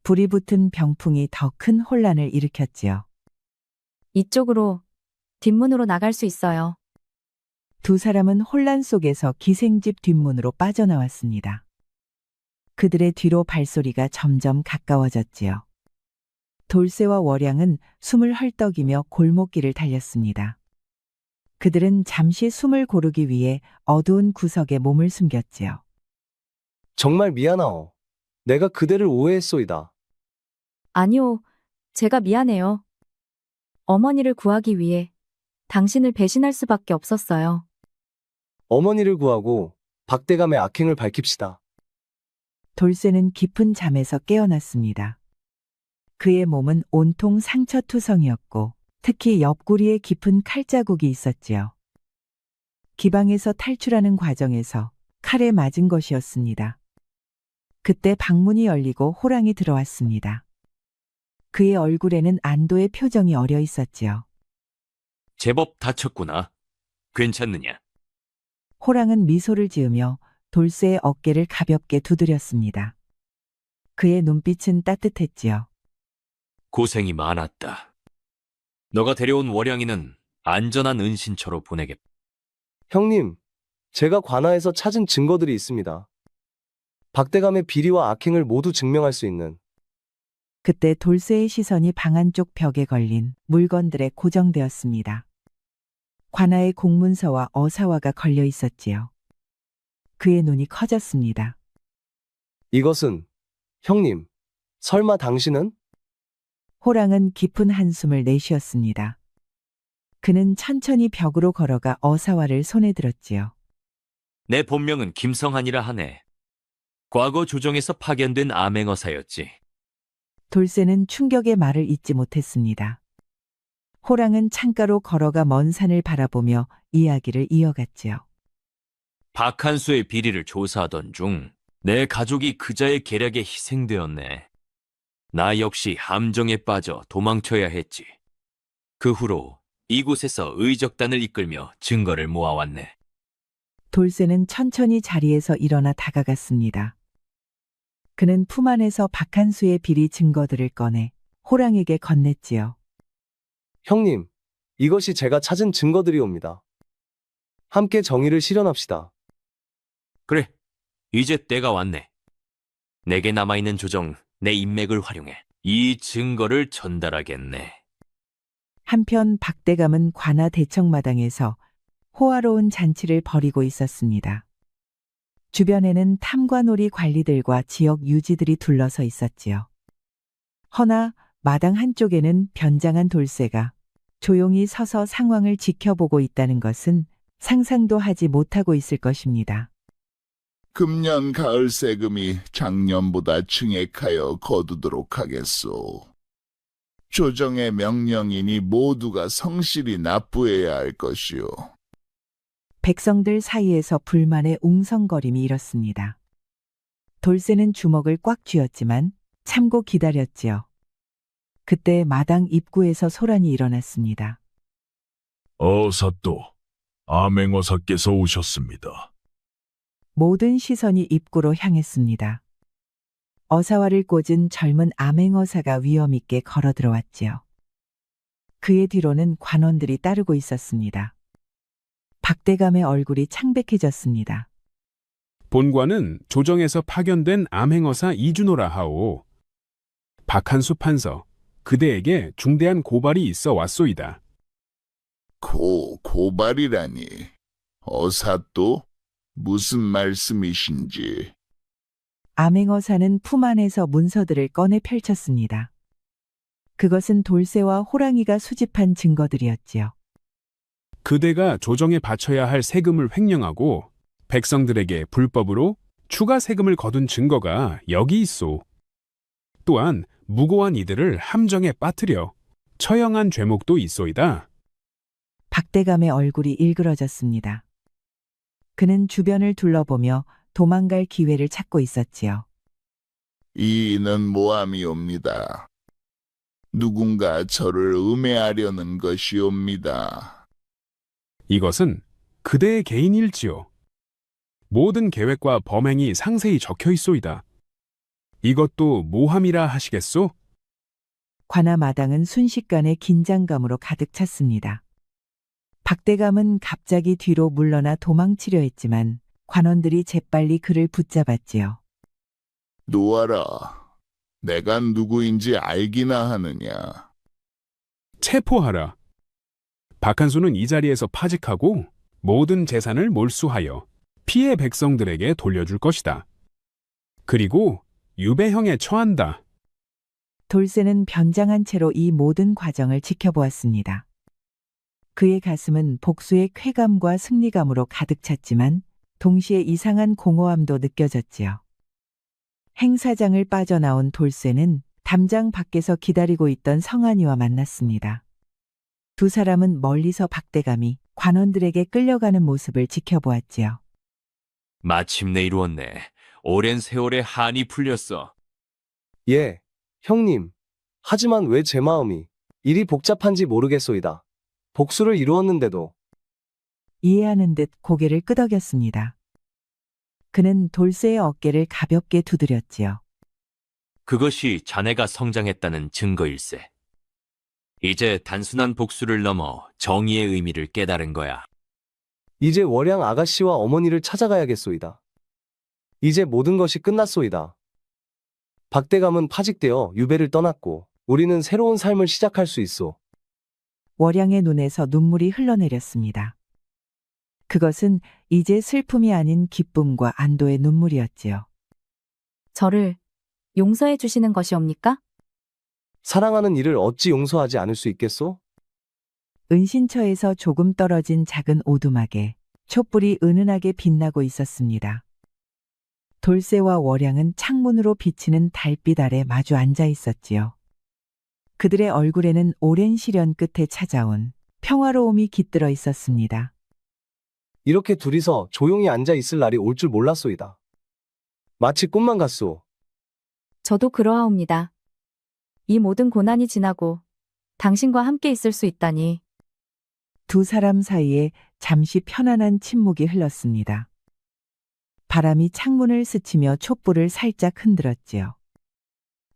불이 붙은 병풍이 더 큰 혼란을 일으켰지요. 이쪽으로, 뒷문으로 나갈 수 있어요. 두 사람은 혼란 속에서 기생집 뒷문으로 빠져나왔습니다. 그들의 뒤로 발소리가 점점 가까워졌지요. 돌쇠와 월양은 숨을 헐떡이며 골목길을 달렸습니다. 그들은 잠시 숨을 고르기 위해 어두운 구석에 몸을 숨겼지요. 정말 미안하오. 내가 그대를 오해했소이다. 아니요, 제가 미안해요. 어머니를 구하기 위해 당신을 배신할 수밖에 없었어요. 어머니를 구하고 박대감의 악행을 밝힙시다. 돌쇠는 깊은 잠에서 깨어났습니다. 그의 몸은 온통 상처투성이었고 특히 옆구리에 깊은 칼자국이 있었지요. 기방에서 탈출하는 과정에서 칼에 맞은 것이었습니다. 그때 방문이 열리고 호랑이 들어왔습니다. 그의 얼굴에는 안도의 표정이 어려 있었지요. 제법 다쳤구나. 괜찮느냐? 호랑은 미소를 지으며 돌쇠의 어깨를 가볍게 두드렸습니다. 그의 눈빛은 따뜻했지요. 고생이 많았다. 너가 데려온 월양이는 안전한 은신처로 보내겠다. 형님, 제가 관아에서 찾은 증거들이 있습니다. 박대감의 비리와 악행을 모두 증명할 수 있는. 그때 돌쇠의 시선이 방 안쪽 벽에 걸린 물건들에 고정되었습니다. 관아의 공문서와 어사화가 걸려 있었지요. 그의 눈이 커졌습니다. 이것은, 형님, 설마 당신은? 호랑은 깊은 한숨을 내쉬었습니다. 그는 천천히 벽으로 걸어가 어사화를 손에 들었지요. 내 본명은 김성한이라 하네. 과거 조정에서 파견된 암행어사였지. 돌쇠는 충격의 말을 잇지 못했습니다. 호랑은 창가로 걸어가 먼 산을 바라보며 이야기를 이어갔지요. 박한수의 비리를 조사하던 중 내 가족이 그자의 계략에 희생되었네. 나 역시 함정에 빠져 도망쳐야 했지. 그 후로 이곳에서 의적단을 이끌며 증거를 모아왔네. 돌쇠는 천천히 자리에서 일어나 다가갔습니다. 그는 품 안에서 박한수의 비리 증거들을 꺼내 호랑에게 건넸지요. 형님, 이것이 제가 찾은 증거들이옵니다. 함께 정의를 실현합시다. 그래, 이제 때가 왔네. 내게 남아있는 조정, 내 인맥을 활용해 이 증거를 전달하겠네. 한편 박대감은 관아 대청마당에서 호화로운 잔치를 벌이고 있었습니다. 주변에는 탐관오리 관리들과 지역 유지들이 둘러서 있었지요. 허나 마당 한쪽에는 변장한 돌쇠가 조용히 서서 상황을 지켜보고 있다는 것은 상상도 하지 못하고 있을 것입니다. 금년 가을 세금이 작년보다 증액하여 거두도록 하겠소. 조정의 명령이니 모두가 성실히 납부해야 할 것이오. 백성들 사이에서 불만의 웅성거림이 일었습니다. 돌쇠는 주먹을 꽉 쥐었지만 참고 기다렸지요. 그때 마당 입구에서 소란이 일어났습니다. 어사또, 암행어사께서 오셨습니다. 모든 시선이 입구로 향했습니다. 어사화를 꽂은 젊은 암행어사가 위엄있게 걸어 들어왔지요. 그의 뒤로는 관원들이 따르고 있었습니다. 박대감의 얼굴이 창백해졌습니다. 본관은 조정에서 파견된 암행어사 이준호라 하오. 박한수 판서, 그대에게 중대한 고발이 있어 왔소이다. 고발이라니. 어사또? 무슨 말씀이신지. 암행어사는 품 안에서 문서들을 꺼내 펼쳤습니다. 그것은 돌쇠와 호랑이가 수집한 증거들이었지요. 그대가 조정에 바쳐야 할 세금을 횡령하고 백성들에게 불법으로 추가 세금을 거둔 증거가 여기 있소. 또한 무고한 이들을 함정에 빠뜨려 처형한 죄목도 있소이다. 박대감의 얼굴이 일그러졌습니다. 그는 주변을 둘러보며 도망갈 기회를 찾고 있었지요. 이는 모함이옵니다. 누군가 저를 음해하려는 것이옵니다. 이것은 그대의 개인일지요. 모든 계획과 범행이 상세히 적혀 있소이다. 이것도 모함이라 하시겠소? 관아 마당은 순식간에 긴장감으로 가득 찼습니다. 박대감은 갑자기 뒤로 물러나 도망치려 했지만 관원들이 재빨리 그를 붙잡았지요. 놓아라. 내가 누구인지 알기나 하느냐. 체포하라. 박한수는 이 자리에서 파직하고 모든 재산을 몰수하여 피해 백성들에게 돌려줄 것이다. 그리고 유배형에 처한다. 돌쇠는 변장한 채로 이 모든 과정을 지켜보았습니다. 그의 가슴은 복수의 쾌감과 승리감으로 가득 찼지만 동시에 이상한 공허함도 느껴졌지요. 행사장을 빠져나온 돌쇠는 담장 밖에서 기다리고 있던 성안이와 만났습니다. 두 사람은 멀리서 박대감이 관원들에게 끌려가는 모습을 지켜보았지요. 마침내 이루었네. 오랜 세월의 한이 풀렸어. 예, 형님. 하지만 왜 제 마음이 일이 복잡한지 모르겠소이다. 복수를 이루었는데도. 이해하는 듯 고개를 끄덕였습니다. 그는 돌쇠의 어깨를 가볍게 두드렸지요. 그것이 자네가 성장했다는 증거일세. 이제 단순한 복수를 넘어 정의의 의미를 깨달은 거야. 이제 월양 아가씨와 어머니를 찾아가야겠소이다. 이제 모든 것이 끝났소이다. 박대감은 파직되어 유배를 떠났고 우리는 새로운 삶을 시작할 수 있소. 월양의 눈에서 눈물이 흘러내렸습니다. 그것은 이제 슬픔이 아닌 기쁨과 안도의 눈물이었지요. 저를 용서해 주시는 것이옵니까? 사랑하는 이를 어찌 용서하지 않을 수 있겠소? 은신처에서 조금 떨어진 작은 오두막에 촛불이 은은하게 빛나고 있었습니다. 돌쇠와 월양은 창문으로 비치는 달빛 아래 마주 앉아 있었지요. 그들의 얼굴에는 오랜 시련 끝에 찾아온 평화로움이 깃들어 있었습니다. 이렇게 둘이서 조용히 앉아 있을 날이 올 줄 몰랐소이다. 마치 꿈만 같소. 저도 그러하옵니다. 이 모든 고난이 지나고 당신과 함께 있을 수 있다니. 두 사람 사이에 잠시 편안한 침묵이 흘렀습니다. 바람이 창문을 스치며 촛불을 살짝 흔들었지요.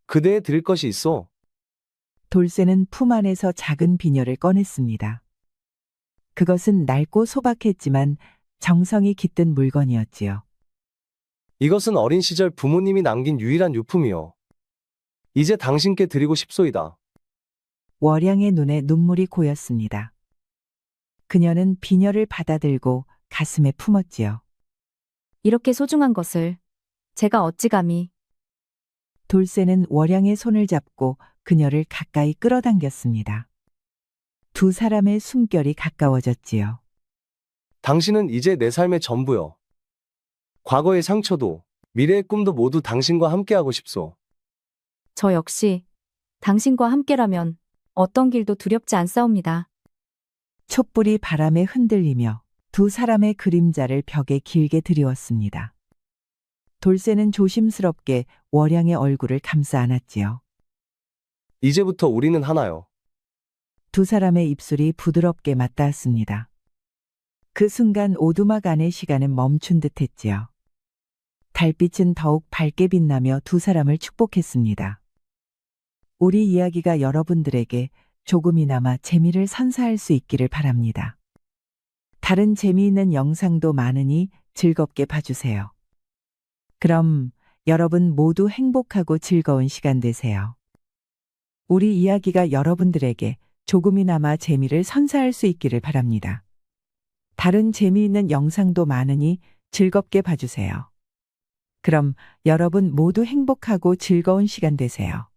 그대에 드릴 것이 있어. 돌쇠는 품 안에서 작은 비녀를 꺼냈습니다. 그것은 낡고 소박했지만 정성이 깃든 물건이었지요. 이것은 어린 시절 부모님이 남긴 유일한 유품이요. 이제 당신께 드리고 싶소이다. 월양의 눈에 눈물이 고였습니다. 그녀는 비녀를 받아들고 가슴에 품었지요. 이렇게 소중한 것을 제가 어찌 감히. 돌쇠는 월양의 손을 잡고 그녀를 가까이 끌어당겼습니다. 두 사람의 숨결이 가까워졌지요. 당신은 이제 내 삶의 전부요. 과거의 상처도 미래의 꿈도 모두 당신과 함께하고 싶소. 저 역시 당신과 함께라면 어떤 길도 두렵지 않사옵니다. 촛불이 바람에 흔들리며 두 사람의 그림자를 벽에 길게 드리웠습니다. 돌쇠는 조심스럽게 월양의 얼굴을 감싸 안았지요. 이제부터 우리는 하나요. 두 사람의 입술이 부드럽게 맞닿았습니다. 그 순간 오두막 안의 시간은 멈춘 듯했지요. 달빛은 더욱 밝게 빛나며 두 사람을 축복했습니다. 우리 이야기가 여러분들에게 조금이나마 재미를 선사할 수 있기를 바랍니다. 다른 재미있는 영상도 많으니 즐겁게 봐주세요. 그럼 여러분 모두 행복하고 즐거운 시간 되세요. 우리 이야기가 여러분들에게 조금이나마 재미를 선사할 수 있기를 바랍니다. 다른 재미있는 영상도 많으니 즐겁게 봐주세요. 그럼 여러분 모두 행복하고 즐거운 시간 되세요.